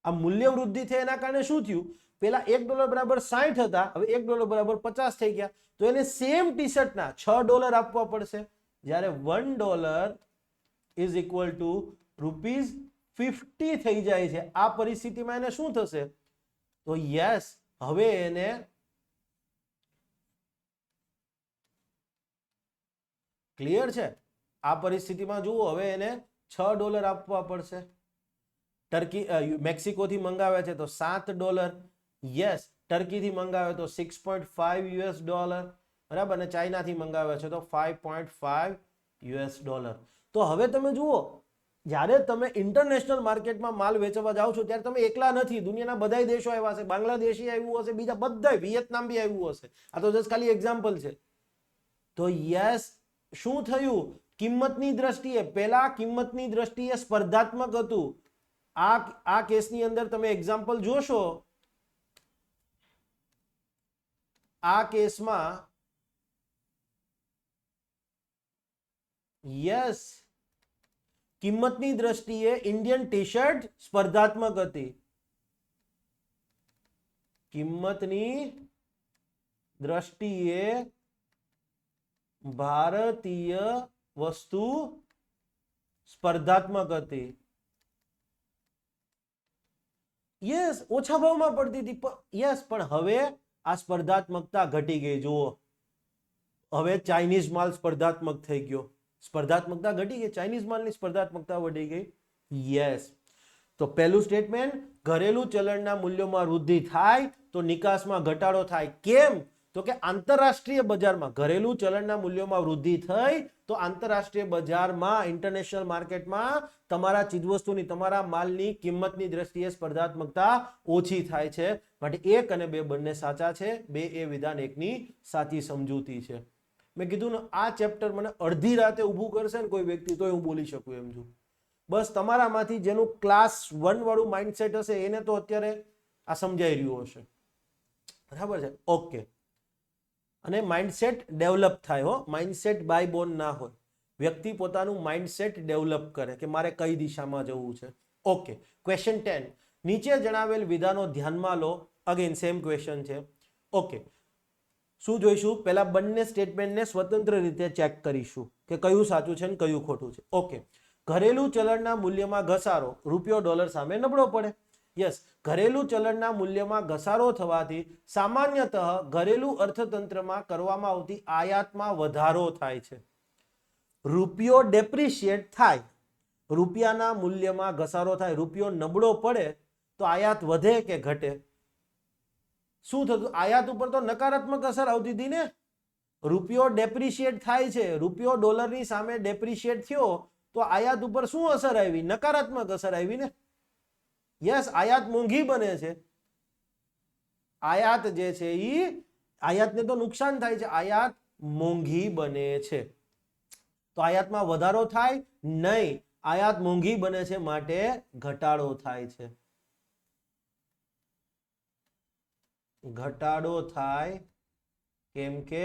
આ મૂલ્ય વૃદ્ધિ થઈ એના કારણે શું થયું? પેલા $1 બરાબર 60 હતા, હવે $1 બરાબર 50 થઈ ગયા. તો એને સેમ ટી શર્ટના $6 આપવા પડશે. જ્યારે $1 ઇઝ ઇક્વલ ટુ ₹50 થઈ જાય છે. આ પરિસ્થિતિમાં એને શું થશે? તો યસ, હવે એને ક્લિયર છે? આ પરિસ્થિતિમાં જુઓ, હવે એને $6 આપવા પડશે. મેક્સિકોથી મંગાવે છે તો $7. યસ, ટર્કીથી મંગાવે તો $6.5, બરાબર, અને ચાઇનાથી મંગાવે છે તો $5.5. તો હવે તમે જુઓ, જ્યારે તમે ઇન્ટરનેશનલ માર્કેટમાં માલ વેચવા જાઓ છો ત્યારે તમે એકલા નથી, દુનિયાના બધા દેશો આવ્યા હશે, બાંગ્લાદેશી આવ્યું હશે, બીજા બધા, વિયેતનામ બી આવ્યું હશે. આ તો જસ્ટ ખાલી એક્ઝામ્પલ છે. તો યસ, શું થયું? કિંમતની દ્રષ્ટિએ, પેલા કિંમતની દ્રષ્ટિએ સ્પર્ધાત્મક હતું. આ કેસની અંદર તમે એક્ઝામ્પલ જોશો, આ કેસમાં યસ, કિંમતની દ્રષ્ટિએ ઇન્ડિયન ટી શર્ટ સ્પર્ધાત્મક હતી. કિંમતની દ્રષ્ટિએ ભારતીય વસ્તુ સ્પર્ધાત્મક હતી. યસ, ઓછા ભાવમાં પડતી હતી. યસ, પણ હવે આ સ્પર્ધાત્મકતા ઘટી ગઈ. જુઓ, હવે ચાઇનીઝ માલ સ્પર્ધાત્મક થઈ ગયો. સ્પર્ધાત્મકતા ઘટી ગઈ, ચાઇનીઝ માલની સ્પર્ધાત્મકતા વધી ગઈ. યસ, તો પહેલું સ્ટેટમેન્ટ, ઘરેલું ચલણના મૂલ્યોમાં વૃદ્ધિ થાય તો નિકાસમાં ઘટાડો થાય. કેમ? તો કે આંતરરાષ્ટ્રીય બજારમાં ઘરેલું ચલણના મૂલ્યોમાં વૃદ્ધિ થઈ તો આંતરરાષ્ટ્રીય બજારમાં, ઇન્ટરનેશનલ માર્કેટમાં તમારા ચીજવસ્તુની, તમારા માલની કિંમતની દ્રષ્ટિએ સ્પર્ધાત્મકતા ઓછી થાય છે. માટે 1 અને 2 બંને સાચા છે. 2 એ વિધાન 1 ની સાચી સમજૂતી છે. મેં કીધું ને, આ ચેપ્ટર મને અડધી રાતે ઊભું કરશે ને કોઈ વ્યક્તિ, તો હું બોલી શકું એમ છું. બસ તમારામાંથી જેનું ક્લાસ 1 વાળું માઇન્ડસેટ હશે એને તો અત્યારે આ સમજાઈ રહ્યું હશે. બરાબર છે? ઓકે. અને માઇન્ડસેટ ડેવલપ થાય, હો, માઇન્ડસેટ બાય બોર્ન ના હોય. વ્યક્તિ પોતાનું માઇન્ડસેટ ડેવલપ કરે કે મારે કઈ દિશામાં જવું છે. ઓકે. ક્વેશ્ચન 10, નીચે જણાવેલ વિધાનો ધ્યાનમાં લો. અગેન સેમ ક્વેશ્ચન છે. ઓકે. શું જોઈશું? પહેલા બંને સ્ટેટમેન્ટને સ્વતંત્ર રીતે ચેક કરીશું કે કયું સાચું છે ને કયું ખોટું છે. ઓકે. ઘરેલું ચલણના મૂલ્યમાં ઘસારો, રૂપિયો ડોલર સામે નબળો પડે. યસ, ઘરેલું ચલણના મૂલ્યમાં ઘસારો થવાથી સામાન્યતઃ ઘરેલું અર્થતંત્રમાં કરવામાં આવતી આયાતમાં વધારો થાય છે. રૂપિયો ડેપ્રિશિએટ થાય, રૂપિયાના મૂલ્યમાં ઘસારો થાય, રૂપિયો નબળો પડે તો આયાત વધે કે ઘટે? શું થતું? આયાત ઉપર તો નકારાત્મક અસર આવતી હતી ને. રૂપિયો ડેપ્રિશિએટ થાય છે, રૂપિયો ડોલરની સામે ડેપ્રિશિએટ થયો તો આયાત ઉપર શું અસર આવી? નકારાત્મક અસર આવી ને. યસ, આયાત મોંઘી બને છે. આયાત જે છે આયાતને તો નુકસાન થાય છે, આયાત મોંઘી બને છે. તો આયાતમાં વધારો થાય નહીં, આયાત મોંઘી બને છે માટે ઘટાડો થાય છે. ઘટાડો થાય કેમ કે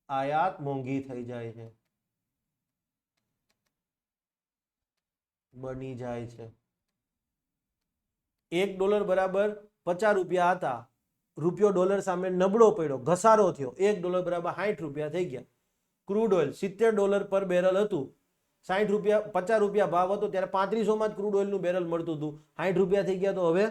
આયાત મોંઘી થઈ જાય છે, બની જાય છે. $1 બરાબર 50 રૂપિયા હતા, રૂપિયો ડોલર સામે નબળો પડ્યો, ઘસારો થયો, $1 બરાબર 60 રૂપિયા થઈ ગયા. ક્રૂડ ઓઇલ $70 પર બેરલ હતું, 60 રૂપિયા 50 રૂપિયા ભાવ હતો ત્યારે 3500 માં જ ક્રૂડ ઓઇલનું બેરલ મળતું હતું, 60 રૂપિયા થઈ ગયા તો હવે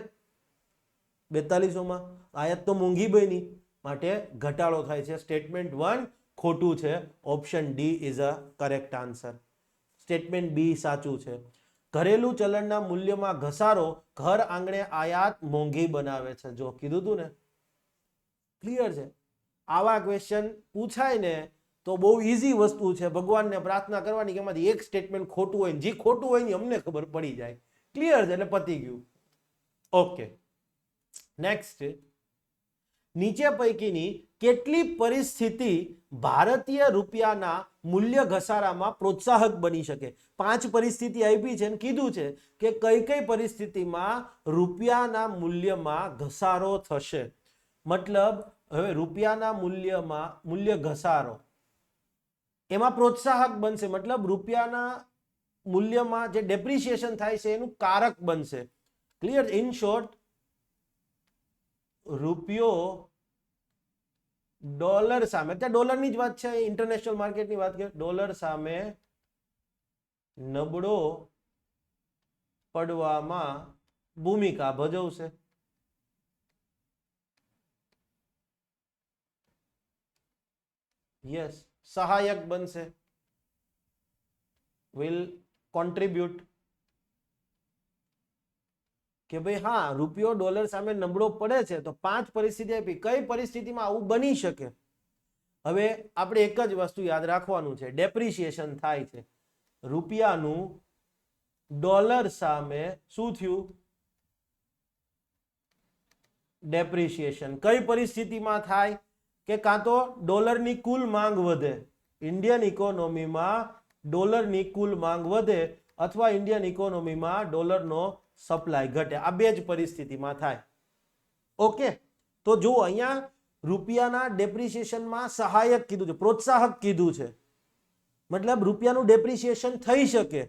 4200 માં. આયાત તો મોંઘી બની માટે ઘટાડો થાય છે. સ્ટેટમેન્ટ 1 ખોટું છે. Option D is a correct answer. Statement B સાચું છે. ઘરેલું ચલણના મૂલ્યમાં ઘસારો ઘર આંગણે આયાત મોંઘી બનાવે છે. જો કીધું તું ને, ક્લિયર છે. આવા ક્વેશ્ચન પૂછાય ને તો બહુ ઈઝી વસ્તુ છે. ભગવાનને પ્રાર્થના કરવાની કે એમાંથી એક સ્ટેટમેન્ટ ખોટું હોય, જે ખોટું હોય ને અમને ખબર પડી જાય. ક્લિયર છે, એટલે પતી ગયું. Okay, next. નીચે પૈકીની કેટલી પરિસ્થિતિ ભારતીય રૂપિયાના મૂલ્ય ઘસારામાં પ્રોત્સાહક બની શકે? 5 પરિસ્થિતિ આપી છે અને કીધું છે કે કઈ કઈ પરિસ્થિતિમાં રૂપિયાના મૂલ્યમાં ઘસારો થશે. મતલબ હવે રૂપિયાના મૂલ્યમાં મૂલ્ય ઘસારો એમાં પ્રોત્સાહક બનશે, મતલબ રૂપિયાના મૂલ્યમાં જે ડેપ્રિસિએશન થાય છે એનું કારક બનશે. ક્લિયર? ઇન શોર્ટ, રૂપિયો ડોલર સામે, ત્યાં ડોલરની જ વાત છે, ઇન્ટરનેશનલ માર્કેટની વાત કરીએ, ડોલર સામે નબળો પડવામાં ભૂમિકા ભજવશે. યસ, સહાયક બનશે, વિલ કોન્ટ્રીબ્યુટ. કે ભાઈ હા, રૂપિયો ડોલર સામે નબળો પડે છે તો 5 પરિસ્થિતિ આપી, કઈ પરિસ્થિતિમાં આવું બની શકે. હવે આપણે એક જ વસ્તુ યાદ રાખવાનું છે, ડેપ્રિસિએશન થાય છે, રૂપિયાનું ડોલર સામે શું થયું? ડેપ્રિસિએશન. કઈ પરિસ્થિતિમાં થાય? કે કાં તો ડોલરની કુલ માંગ વધે, ઇન્ડિયન ઇકોનોમીમાં ડોલરની કુલ માંગ વધે, અથવા ઇન્ડિયન ઇકોનોમીમાં ડોલરનો સપ્લાય ઘટે. આ બે જ પરિસ્થિતિમાં થાય. ઓકે, તો જો અહીંયા રૂપિયાના ડેપ્રિસિએશનમાં સહાયક કીધું છે, પ્રોત્સાહક કીધું છે, મતલબ રૂપિયાનું ડેપ્રિસિએશન થઈ શકે.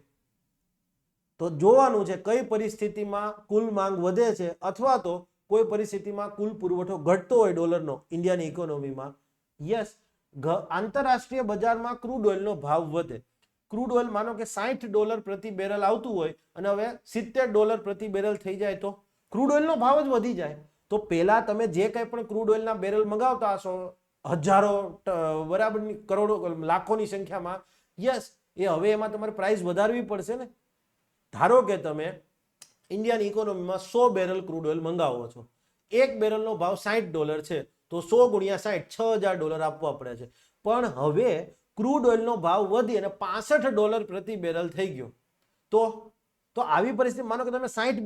તો જોવાનું છે કઈ પરિસ્થિતિમાં કુલ માંગ વધે છે અથવા તો કોઈ પરિસ્થિતિમાં કુલ પુરવઠો ઘટતો હોય ડોલરનો ઇન્ડિયાની ઇકોનોમીમાં. યસ, આંતરરાષ્ટ્રીય બજારમાં ક્રૂડ ઓઇલનો ભાવ વધે. ક્રૂડ ઓઇલ માનો કે $60 પ્રતિ બેરલ આવતું હોય અને હવે $70 પ્રતિ બેરલ થઈ જાય તો ક્રૂડ ઓઇલનો ભાવ જ વધી જાય. તો પહેલા તમે જે કંઈ પણ ક્રૂડ ઓઇલના બેરલ મંગાવતા હશો હજારો બરાબર કરોડો લાખોની સંખ્યામાં, યસ, એ હવે એમાં તમારે પ્રાઇસ વધારવી પડશે ને. ધારો કે તમે ઇન્ડિયન ઇકોનોમીમાં 100 બેરલ ક્રૂડ ઓઇલ મંગાવો છો, એક બેરલનો ભાવ $60 છે, તો 100 ગુણ્યા 60 $6000 આપવા પડે છે. પણ હવે ક્રૂડ ઓઇલનો ભાવ વધી અને $65 પ્રતિ બેરલ થઈ ગયો. તો આવી પરિસ્થિતિ, માનો કે તમે 60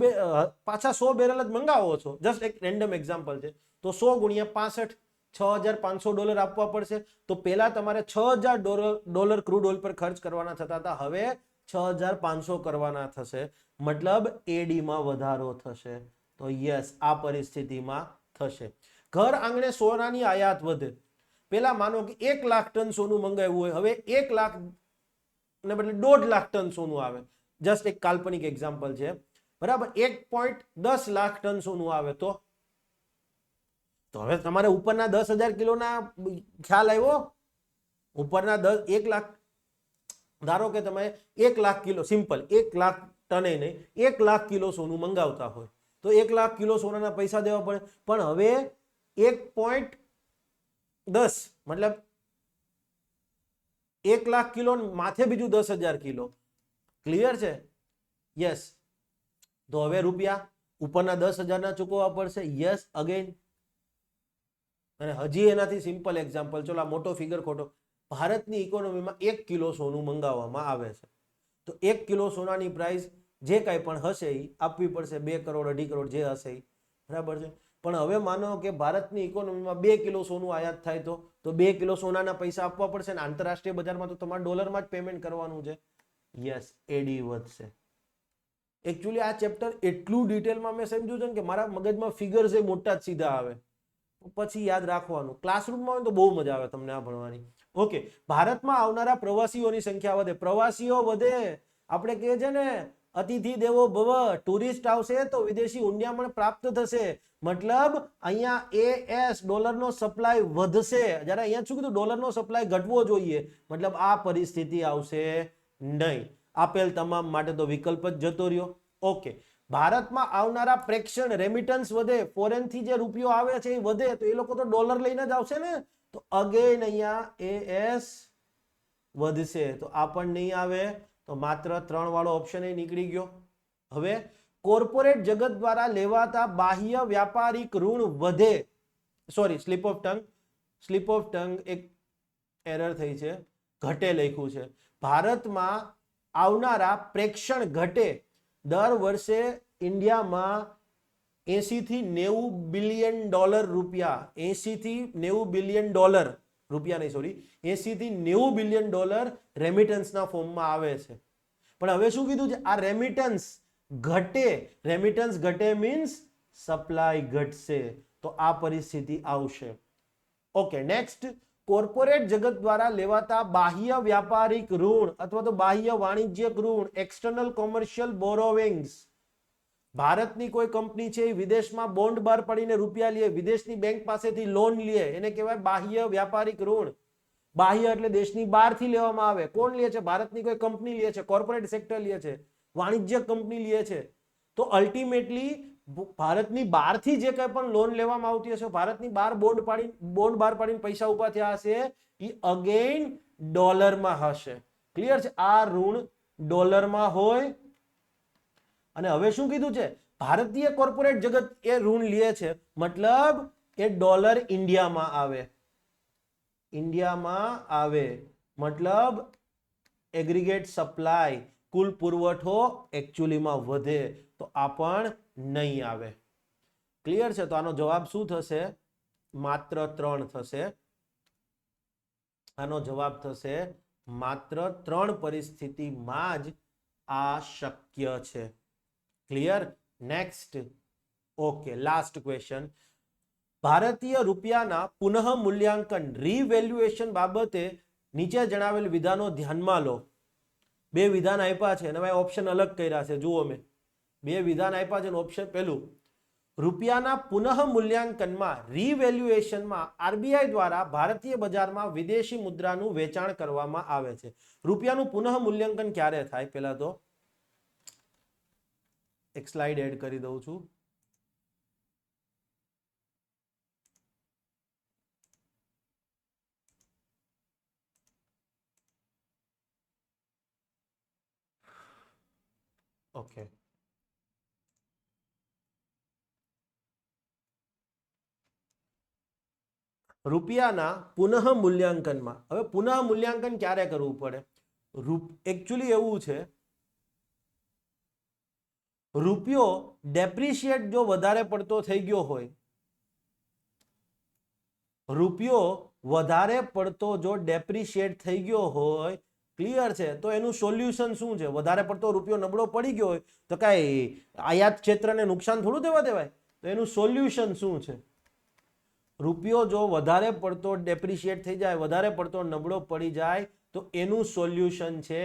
પાછા 100 બેરલ જ મંગાવો છો, જસ્ટ એક રેન્ડમ એક્ઝામ્પલ છે, તો 100 ગુણ્યા 65 $6500 આપવા પડશે. તો પહેલા તમારે $6000 ક્રૂડ ઓઇલ પર ખર્ચ કરવાના થતા હતા, હવે 6500 કરવાના થશે, મતલબ એડીમાં વધારો થશે. તો યસ, આ પરિસ્થિતિમાં થશે. ઘર આંગણે સોનાની આયાત વધે. પેલા માનો કે 1 લાખ ટન સોનું મંગાવ્યું હોય, હવે 1 લાખ ને બદલે 1.5 લાખ ટન સોનું આવે. જસ્ટ એક કાલ્પનિક એક્ઝામ્પલ છે, બરાબર. 1.10 લાખ ટન સોનું આવે તો હવે તમારે ઉપરના 10,000 કિલોના ખ્યાલ આવ્યો. ઉપરના 1 લાખ, ધારો કે તમે 1 લાખ કિલો, સિમ્પલ 1 લાખ ટને નહીં, 1 લાખ કિલો સોનું મંગાવતા હોય તો 1 લાખ કિલો સોનાના પૈસા દેવા પડે. પણ હવે 1.10 મતલબ 1 લાખ કિલો માથે બીજું 10,000 કિલો. ક્લિયર છે? યસ. તો હવે રૂપિયા ઉપરના 10,000 ના ચૂકવવા પડશે. Yes, again. અને હજી એનાથી સિમ્પલ એક્ઝામ્પલ, ચલો આ મોટો ફિગર ખોટો. ભારતની ઇકોનોમીમાં 1 કિલો સોનું મંગાવવામાં આવે છે, તો 1 કિલો સોનાની પ્રાઇસ જે કાંઈ પણ હશે એ આપવી પડશે, 2 કરોડ 2.5 કરોડ જે હશે એ, બરાબર છે. પણ હવે માનો કે ભારતની ઇકોનોમીમાં 2 કિલો સોનું આયાત થાય તો 2 કિલો સોનાના પૈસા આપવા પડશે ને આંતરરાષ્ટ્રીય બજારમાં તો તમારે ડોલરમાં જ પેમેન્ટ કરવાનું છે. યસ, એડી વધશે. એકચ્યુઅલી આ ચેપ્ટર એટલું ડિટેલમાં મેં સમજ્યું છે ને કે મારા મગજમાં ફિગર્સ એ મોટા જ સીધા આવે, પછી યાદ રાખવાનું. ક્લાસરૂમમાં હોય તો બહુ મજા આવે તમને આ ભણવાની. ઓકે, ભારતમાં આવનારા પ્રવાસીઓની સંખ્યા વધે. પ્રવાસીઓ વધે, આપણે કહે છે ને અતિથિ દેવો ભવ, ટુરિસ્ટ આવશે તો વિદેશી હુંડિયામણ પ્રાપ્ત થશે. મતલબ અહીંયા AS ડોલરનો સપ્લાય વધશે. જ્યારે અહીંયા શું કીધું, ડોલરનો સપ્લાય ઘટવો જોઈએ. મતલબ આ પરિસ્થિતિ આવશે નહીં. આપેલ તમામ માટે તો વિકલ્પ જ જતો રહ્યો. ઓકે, ભારતમાં આવનારા પ્રેક્ષણ રેમિટન્સ વધે. ફોરેન થી જે રૂપિયો આવે છે એ વધે તો એ લોકો તો ડોલર લઈને જ આવશે ને, તો અગેન અહીંયા AS વધશે. તો આ પણ નહીં આવે, તો માત્ર 3 વાળો ઓપ્શન એ નીકળી ગયો. હવે કોર્પોરેટ જગત દ્વારા લેવાતા બાહ્ય વ્યાપારિક ઋણ વધે. સોરી, સ્લીપ ઓફ ટંગ એક એરર થઈ છે, ઘટે લખ્યું છે. ભારતમાં આવનારા પ્રેક્ષણ ઘટે. દર વર્ષે ઇન્ડિયામાં 80 થી 90 બિલિયન ડોલર રૂપિયા, 80 થી 90 બિલિયન ડોલર રૂપિયા નહીં, સોરી, 80 થી 90 બિલિયન ડોલર રેમિટન્સના ફોર્મમાં આવે છે. પણ હવે શું કીધું છે, આ રેમિટન્સ ઘટે. રેમિટન્સ ઘટે મીન્સ સપ્લાય ઘટશે, તો આ પરિસ્થિતિ આવશે. ઓકે, નેક્સ્ટ, કોર્પોરેટ જગત દ્વારા લેવાતા બાહ્ય વ્યાપારિક ઋણ અથવા તો બાહ્ય વાણિજ્યક ઋણ, એક્સટર્નલ કોમર્શિયલ બોરોવિંગ્સ. ભારતની કોઈ કંપની છે એ વિદેશમાં બોન્ડ બહાર પાડીને રૂપિયા લે, વિદેશની બેંક પાસેથી લોન લે, એને કહેવાય બાહ્ય વ્યાપારિક ઋણ. બાહ્ય એટલે દેશની બહારથી લેવામાં આવે. કોણ લે છે? ભારતની કોઈ કંપની લે છે, કોર્પોરેટ સેક્ટર લે છે, વાણિજ્ય કંપની લે છે. તો અલ્ટિમેટલી ભારતની બહારથી જે કંઈ પણ લોન લેવામાં આવતી હશે, ભારતની બહાર બોન્ડ બહાર પાડીને પૈસા ઉભા થયા હશે, એ અગેન ડોલરમાં હશે. ક્લિયર છે? આ ઋણ ડોલરમાં હોય. અને હવે શું કીધું છે, ભારતીય કોર્પોરેટ જગત એ ઋણ લે છે, મતલબ એ ડોલર ઇન્ડિયામાં આવે. ઇન્ડિયામાં આવે મતલબ એગ્રીગેટ સપ્લાય, કુલ પુરવઠો એકચ્યુઅલીમાં વધે. તો આ પણ નહીં આવે. ક્લિયર છે? તો આનો જવાબ શું થશે? માત્ર 3 થશે. આનો જવાબ થશે માત્ર 3 પરિસ્થિતિમાં જ આ શક્ય છે. Clear? Next. Okay, last question. ભારતીય રૂપિયાના પુનઃ મૂલ્યાંકન રીવેલ્યુએશન બાબતે નીચે જણાવેલ વિધાનો ધ્યાનમાં લો. 2 વિધાન આપ્યા છે અને ઓપ્શન અલગ કર્યા છે. જુઓ, મેં 2 વિધાન આપ્યા છે. ઓપ્શન પહેલું, રૂપિયાના પુનઃ મૂલ્યાંકનમાં રીવેલ્યુએશનમાં આરબીઆઈ દ્વારા ભારતીય બજારમાં વિદેશી મુદ્રાનું વેચાણ કરવામાં આવે છે. રૂપિયાનું પુનઃ મૂલ્યાંકન ક્યારે થાય? પહેલા તો એક સ્લાઇડ એડ કરી દઉં છું. ઓકે, રૂપિયાના પુનઃ મૂલ્યાંકનમાં, હવે પુનઃ મૂલ્યાંકન ક્યારે કરવું પડે? એકચ્યુઅલી એવું છે, રૂપિયો ડેપ્રિશિએટ જો વધારે પડતો થઈ ગયો હોય, રૂપિયો વધારે પડતો જો ડેપ્રિશિએટ થઈ ગયો હોય, ક્લિયર છે, તો એનું સોલ્યુશન શું છે? વધારે પડતો રૂપિયો નબળો પડી ગયો હોય તો કઈ આયાત ક્ષેત્રને નુકસાન થોડું દેવાય. તો એનું સોલ્યુશન શું છે? રૂપિયો જો વધારે પડતો ડેપ્રિશિએટ થઈ જાય, વધારે પડતો નબળો પડી જાય, તો એનું સોલ્યુશન છે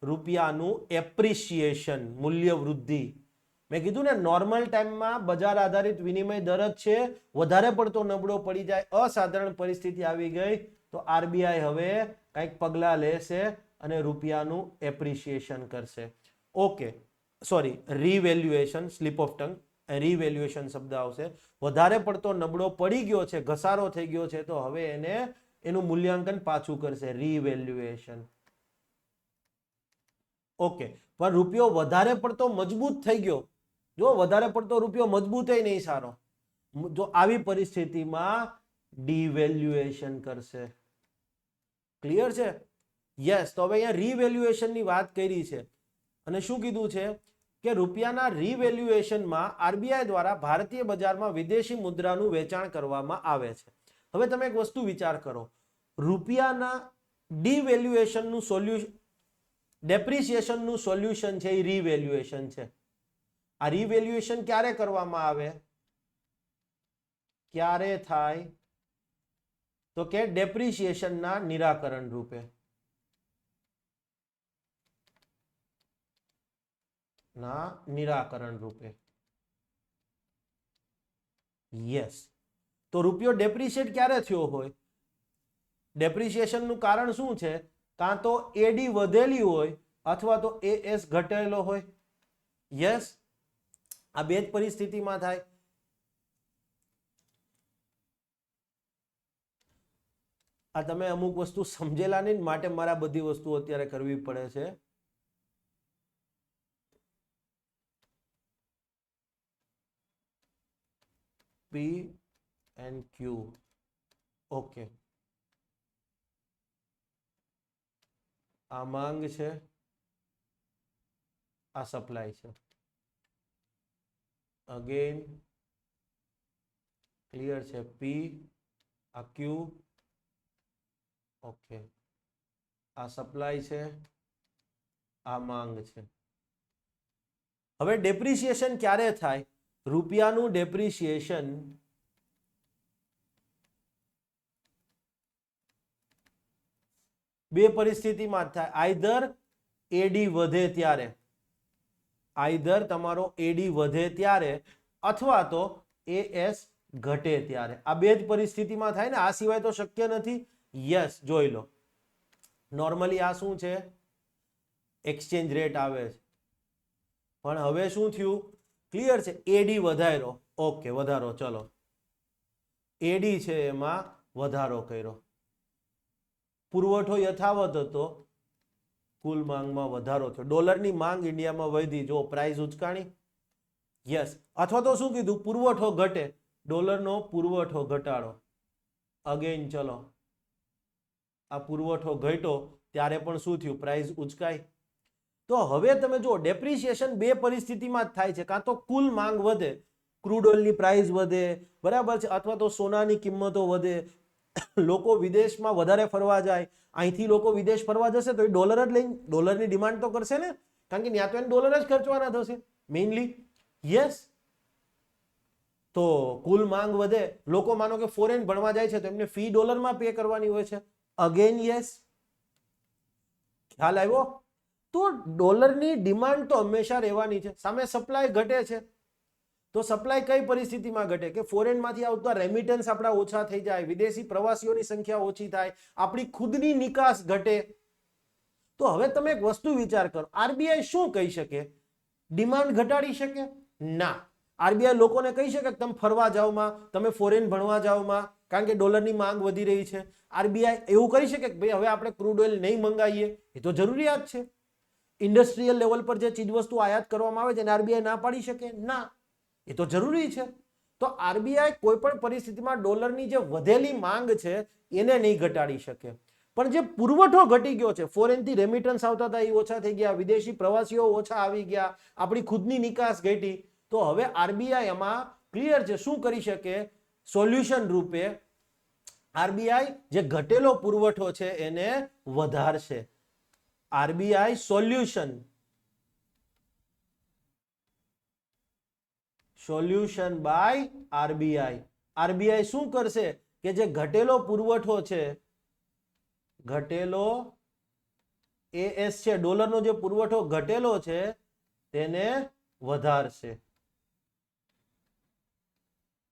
રૂપિયાનું એપ્રિશિએશન, મૂલ્ય વૃદ્ધિ. મેં કીધું ને, નોર્મલ ટાઈમમાં બજાર આધારિત વિનિમય દર જ છે. વધારે પડતો નબળો પડી જાય, અસાધારણ પરિસ્થિતિ આવી ગઈ, તો આરબીઆઈ હવે કંઈક પગલાં લેશે અને રૂપિયાનું એપ્રિશિએશન કરશે. Okay, sorry, revaluation, slip of tongue, revaluation શબ્દ આવશે. વધારે પડતો નબળો પડી ગયો છે, ઘસારો થઈ ગયો છે, તો હવે એનું મૂલ્યાંકન પાછું કરશે, રીવેલ્યુએશન. ઓકે, પણ રૂપિયો વધારે પડતો મજબૂત થઈ ગયો, જો વધારે પડતો રૂપિયો મજબૂત નહીં સારો, જો આવી પરિસ્થિતિમાં ડિવેલ્યુએશન કરશે. ક્લિયર છે? યસ. તો હવે અહીંયા રીવેલ્યુએશનની વાત કરી છે અને શું કીધું છે કે રૂપિયાના રિવેલ્યુએશનમાં આરબીઆઈ દ્વારા ભારતીય બજારમાં વિદેશી મુદ્રાનું વેચાણ કરવામાં આવે છે. હવે તમે એક વસ્તુ વિચાર કરો, રૂપિયાના ડિવેલ્યુએશનનું સોલ્યુશન, ડેપ્રિસિએશનનું સોલ્યુશન છે એ રિવેલ્યુએશન છે. આ રિવેલ્યુએશન ક્યારે કરવામાં આવે, ક્યારે થાય, તો કે ડેપ્રિસિએશનના નિરાકરણ રૂપે. નિરાકરણ રૂપે. યસ. તો રૂપિયો ડેપ્રિશિએટ ક્યારે થયો હોય, ડેપ્રિસિએશનનું કારણ શું છે, કાં તો એડી વધેલી હોય અથવા તો એએસ ઘટેલો હોય. યસ, આ બે જ પરિસ્થિતિમાં થાય. આ તમે અમુક વસ્તુ સમજેલા નહીં, માટે મારા બધી વસ્તુ અત્યારે કરવી પડે છે. પી એન્ડ ક્યુ. ઓકે, આ માંગ છે, આ સપ્લાય છે. અગેન ક્લિયર છે, પી, આ ક્યુ. ઓકે, આ સપ્લાય છે, આ માંગ છે. હવે ડેપ્રિસિએશન ક્યારે થાય, રૂપિયાનું ડેપ્રિસિએશન બે પરિસ્થિતિમાં થાય. આઈધર એડી વધે ત્યારે, આઈધર તમારો એડી વધે ત્યારે અથવા તો એએસ ઘટે ત્યારે. આ બે જ પરિસ્થિતિમાં થાય ને, આ સિવાય તો શક્ય નથી. યસ, જોઈ લો. નોર્મલી આ શું છે, એક્સચેન્જ રેટ આવે છે, પણ હવે શું થયું, ક્લિયર છે, એડી વધાર્યો. ઓકે, વધારો, ચલો એડી છે એમાં વધારો કર્યો, પુરવઠો યથાવત હતો, કુલ માંગમાં વધારો થયો. ડોલરની માંગ ઇન્ડિયામાં વધી, જો પ્રાઇસ ઉચકાણી. યસ, અથવા તો શું કીધું, પુરવઠો ઘટે, ડોલરનો પુરવઠો ઘટાડો. અગેન ચલો, આ પુરવઠો ઘટ્યો ત્યારે પણ શું થયું, પ્રાઇસ ઉચકાઈ. તો હવે તમે જો ડેપ્રિસિએશન બે પરિસ્થિતિમાં જ થાય છે, કાં તો કુલ માંગ વધે, ક્રૂડ ઓઇલની પ્રાઇસ વધે, બરાબર છે, અથવા તો સોનાની કિંમતો વધે, લોકો વિદેશમાં વધારે ફરવા જાય. અહીંથી લોકો વિદેશ ફરવા જશે તો એ ડોલર જ લઈને ડોલરની ડિમાન્ડ તો કરશે ને, કારણ કે ત્યાં તો એને ડોલર જ ખર્ચવાના થશે મેઇનલી. યસ, તો કુલ માંગ વધે, લોકો માનો કે ફોરેન ભણવા જાય છે તો એમને ફી ડોલરમાં પે કરવાની હોય છે. અગેન યસ, ખ્યાલ આવ્યો. તો ડોલરની ડિમાન્ડ તો હંમેશા રહેવાની છે, સામે સપ્લાય ઘટે છે. તો સપ્લાય કઈ પરિસ્થિતિમાં ઘટે, કે ફોરેનમાંથી આવતા રેમિટન્સ આપણા ઓછા થઈ જાય, વિદેશી પ્રવાસીઓની સંખ્યા ઓછી થાય, આપણી ખુદની નિકાસ ઘટે. તો હવે તમે એક વસ્તુ વિચાર કરો, આરબીઆઈ શું કહી શકે, ડિમાન્ડ ઘટાડી શકે? ના. આરબીઆઈ લોકોને કહી શકે કે તમે ફરવા જાઓમાં, તમે ફોરેન ભણવા જાઓમાં, કારણ કે ડોલરની માંગ વધી રહી છે. આરબીઆઈ એવું કરી શકે કે ભાઈ હવે આપણે ક્રૂડ ઓઇલ નહીં મંગાવીએ, એ તો જરૂરિયાત છે. ઇન્ડસ્ટ્રીયલ લેવલ પર જે ચીજવસ્તુ આયાત કરવામાં આવે છે એને આરબીઆઈ ના પાડી શકે? ના, એ તો જરૂરી છે. તો આરબીઆઈ કોઈ પણ પરિસ્થિતિમાં ડોલરની જે વધેલી માંગ છે એને નહીં ઘટાડી શકે, પણ જે પુરવઠો ઘટી ગયો છે, ફોરેનથી રેમિટન્સ આવતા હતા એ ઓછા થઈ ગયા, વિદેશી પ્રવાસીઓ ઓછા આવી ગયા, આપણી ખુદની નિકાસ ઘટી. તો હવે આરબીઆઈ એમાં ક્લિયર છે, શું કરી શકે, સોલ્યુશન રૂપે આરબીઆઈ જે ઘટેલો પુરવઠો છે એને વધારશે. RBI solution by RBI. RBI શું કરશે કે જે ઘટેલો પુરવઠો છે, ઘટેલો એએસ છે, ડોલરનો જે પુરવઠો ઘટેલો છે તેને વધારશે.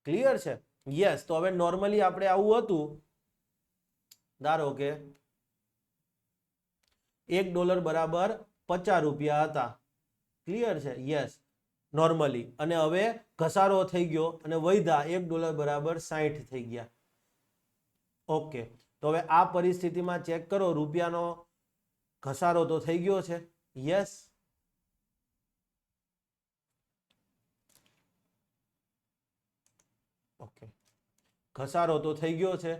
ક્લિયર છે? યસ. તો હવે નોર્મલી આપણે આવું હતું, ધારો કે $1 બરાબર 50 રૂપિયા હતા. ક્લિયર છે? Yes, normally. અને હવે ઘસારો થઈ ગયો અને વધ્યા, $1 બરાબર 60 થઈ ગયા. ઓકે, તો હવે આ પરિસ્થિતિમાં ચેક કરો, રૂપિયાનો ઘસારો તો થઈ ગયો છે. યસ, ઓકે, ઘસારો તો થઈ ગયો છે.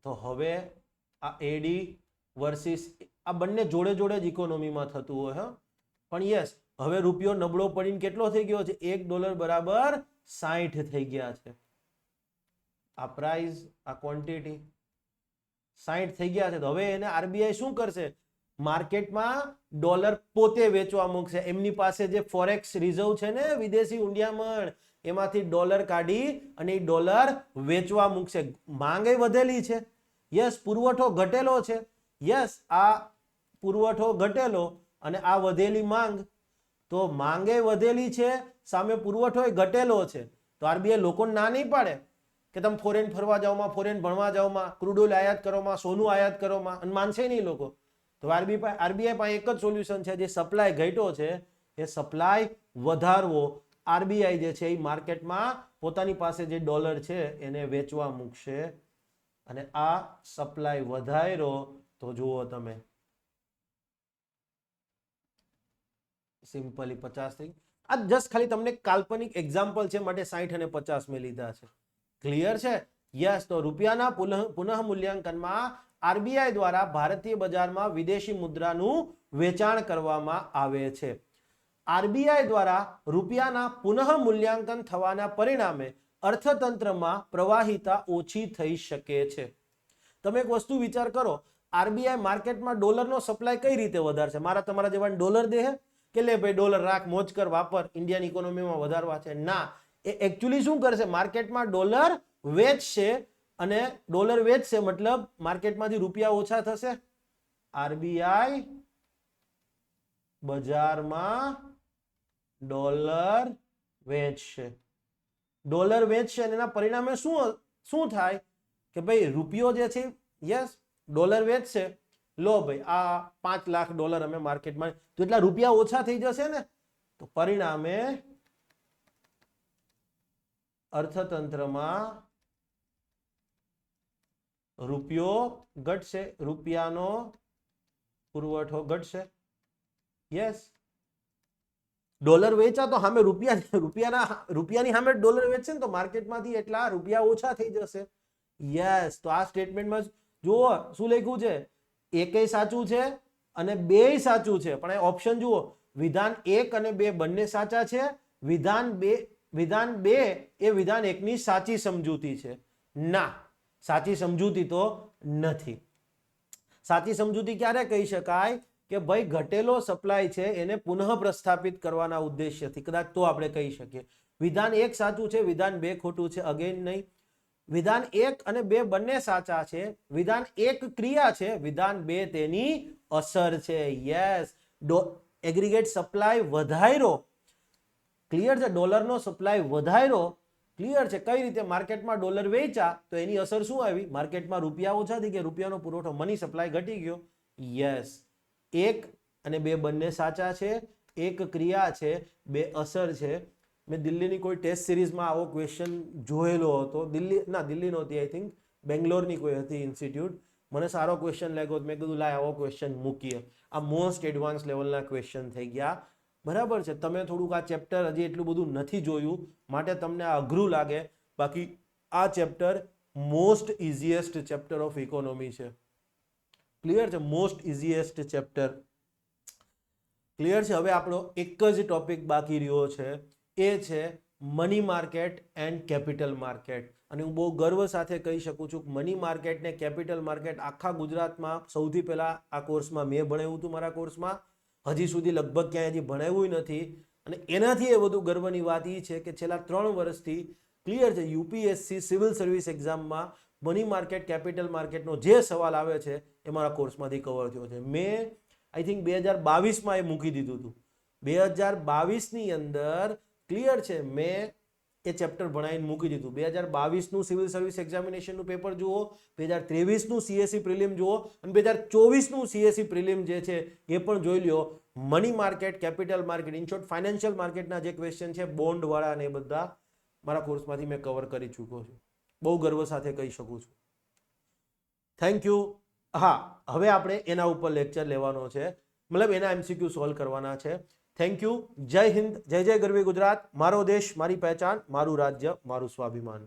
તો હવે આ એડી વર્સિસ આ બંને જોડે જોડે જ ઇકોનોમીમાં થતું હોય. પણ યસ હવે રૂપિયો નબળો પડીને કેટલો થઈ ગયો છે? $1 બરાબર 60 થઈ ગયા છે. આ પ્રાઇસ, આ ક્વોન્ટિટી 60 થઈ ગયા છે. તો હવે એને આરબીઆઈ શું કરશે? માર્કેટમાં ડોલર પોતે વેચવા મૂકશે. એમની પાસે જે ફોરેક્સ રિઝર્વ છે ને વિદેશી ઊંડિયામણ, એમાંથી ડોલર કાઢી અને એ ડોલર વેચવા મૂકશે. માંગે વધેલી છે, યસ. પુરવઠો ઘટેલો છે, યસ. આ પુરવઠો ઘટેલો અને આ વધેલી માંગ, તો માંગે વધેલી છે, સામે પુરવઠો ઘટેલો છે. તો આરબીઆઈ લોકોને ના નહીં પાડે કે તમે ફોરેન ફરવા જાઓમાં, ફોરેન ભણવા જાઓમાં, ક્રૂડ ઓઇલ આયાત કરોમાં, સોનું આયાત કરોમાં, અને માનશે નહીં લોકો. તો આરબીઆઈ પાસે એક જ સોલ્યુશન છે. જે સપ્લાય ઘટ્યો છે એ સપ્લાય વધારવો. આરબીઆઈ જે છે એ માર્કેટમાં પોતાની પાસે જે ડોલર છે એને વેચવા મૂકશે અને આ સપ્લાય વધાર્યો તો જુઓ તમે સિમ્પલી 50 થઈ. આ જસ્ટ ખાલી તમને કાલ્પનિક એક્ઝામ્પલ છે માટે 60 અને 50 મેં લીધા છે. ક્લિયર છે? યસ. તો રૂપિયાના પુનઃ મૂલ્યાંકનમાં આરબીઆઈ દ્વારા ભારતીય બજારમાં વિદેશી મુદ્રાનું વેચાણ કરવામાં આવે છે. આરબીઆઈ દ્વારા રૂપિયાના પુનઃ મૂલ્યાંકન થવાના પરિણામે અર્થતંત્રમાં પ્રવાહિતા ઓછી થઈ શકે છે. તમે એક વસ્તુ વિચાર કરો, આરબીઆઈ માર્કેટમાં ડોલરનો સપ્લાય કઈ રીતે વધારશે? મારા તમારા જેવા ડોલર દે કે લે ભાઈ ડોલર રાખ, મોજ કર, વાપર, ઇન્ડિયન ઇકોનોમીમાં વધારવા છે? ના, એ એકચ્યુઅલી શું કરશે? માર્કેટમાં ડોલર વેચશે અને ડોલર વેચશે મતલબ માર્કેટમાંથી રૂપિયા ઓછા થશે. આરબીઆઈ બજારમાં ડોલર વેચશે. ડોલર વેચશે અને એના પરિણામે શું થાય કે ભાઈ રૂપિયો જે છે, યસ, ડોલર વેચશે. લો ભાઈ આ $5 લાખ અમે માર્કેટમાં, તો એટલા રૂપિયા ઓછા થઈ જશે ને. તો પરિણામે અર્થતંત્રમાં રૂપિયો ઘટશે, રૂપિયાનો પુરવઠો ઘટશે. યસ. ડોલર વેચા તો સામે રૂપિયાની સામે ડોલર વેચશે ને તો માર્કેટમાંથી એટલા રૂપિયા ઓછા થઈ જશે. યસ. તો આ સ્ટેટમેન્ટમાં જુઓ શું લખ્યું છે? એકેય સાચું છે અને બેય સાચું છે. પણ ઓપ્શન જુઓ, વિધાન 1 અને 2 બંને સાચા છે. વિધાન 2 એ વિધાન 1 ની સાચી સમજૂતી છે. ના, સાચી સમજૂતી તો નથી. સાચી સમજૂતી ક્યારે કહી શકાય? કે ભાઈ ઘટેલો સપ્લાય છે એને પુનઃ પ્રસ્થાપિત કરવાના ઉદ્દેશ્યથી કદાચ તો આપણે કહી શકીએ. વિધાન 1 સાચું છે, વિધાન 2 ખોટું છે. અગેન નહીં, વિધાન 1 અને 2 બંને સાચા છે. વિધાન 1 ક્રિયા છે, વિધાન 2 તેની અસર છે. યસ. એગ્રીગેટ સપ્લાય વધાર્યો. ક્લિયર છે? ડોલરનો સપ્લાય વધાર્યો. ક્લિયર છે? કઈ રીતે? માર્કેટમાં ડોલર વેચા તો એની અસર શું આવી? માર્કેટમાં રૂપિયા ઓછા થઈ ગયા, રૂપિયાનો પુરવઠો, મની સપ્લાય ઘટી ગયો. યસ. 1 અને 2 બંને સાચા છે. 1 ક્રિયા છે, 2 અસર છે. મેં દિલ્હીની કોઈ ટેસ્ટ સિરીઝમાં આવો ક્વેશ્ચન જોયેલો હતો. દિલ્હી નહોતી, આઈ થિંક બેંગ્લોરની કોઈ હતી ઇન્સ્ટિટ્યૂટ. મને સારો ક્વેશ્ચન લાગ્યો. મેં કીધું લાય આવો ક્વેશ્ચન મૂકીએ. આ મોસ્ટ એડવાન્સ લેવલના ક્વેશ્ચન થઈ ગયા. બરાબર છે? તમે થોડુંક આ ચેપ્ટર હજી એટલું બધું નથી જોયું માટે તમને અઘરું લાગે. બાકી આ chapter most easiest chapter of economy છે. ક્લિયર છે? Most easiest chapter. ક્લિયર છે? હવે આપણો એક જ ટોપિક બાકી રહ્યો છે, એ છે money market and capital market. અને હું બહુ ગર્વ સાથે કહી શકું છું કે મની માર્કેટ ને કેપિટલ માર્કેટ આખા ગુજરાતમાં સૌથી પહેલા આ કોર્સમાં મેં ભણાવ્યું હતું. મારા કોર્સમાં હજી સુધી લગભગ ક્યાંય હજી ભણાવ્યું નથી. અને એનાથી એ વધુ ગર્વની વાત એ છે કે છેલ્લા 3 વર્ષથી ક્લિયર છે, યુપીએસસી સિવિલ સર્વિસ એક્ઝામમાં મની માર્કેટ કેપિટલ માર્કેટનો જે સવાલ આવે છે એ મારા કોર્સમાંથી કવર થયો છે. મેં આઈ થિંક 2022માં એ મૂકી દીધું હતું. 2022ની અંદર ક્લિયર છે મેં એ ચેપ્ટર ભણાવીને મૂકી દીધું. 2022નું સિવિલ સર્વિસ એક્ઝામિનેશનનું પેપર જુઓ, 2023નું સીએસસી પ્રિલિમ જુઓ અને 2024નું સીએસસી પ્રિલિમ જે છે એ પણ જોઈ લ્યો. Money market, capital market, in short financial માર્કેટના જે ક્વેશ્ચન છે, બોન્ડ વાળા અને એ બધા મારા કોર્સમાંથી મેં કવર કરી ચૂક્યો છું. બહુ ગર્વ સાથે કહી શકું છું. Thank you. હા, હવે આપણે એના ઉપર લેક્ચર લેવાનો છે, મતલબ એના MCQ સોલ્વ કરવાના છે. Thank you. જય હિન્દ, જય જય ગરવી ગુજરાત. મારો દેશ, મારી પહેચાન, મારું રાજ્ય, મારું સ્વાભિમાન.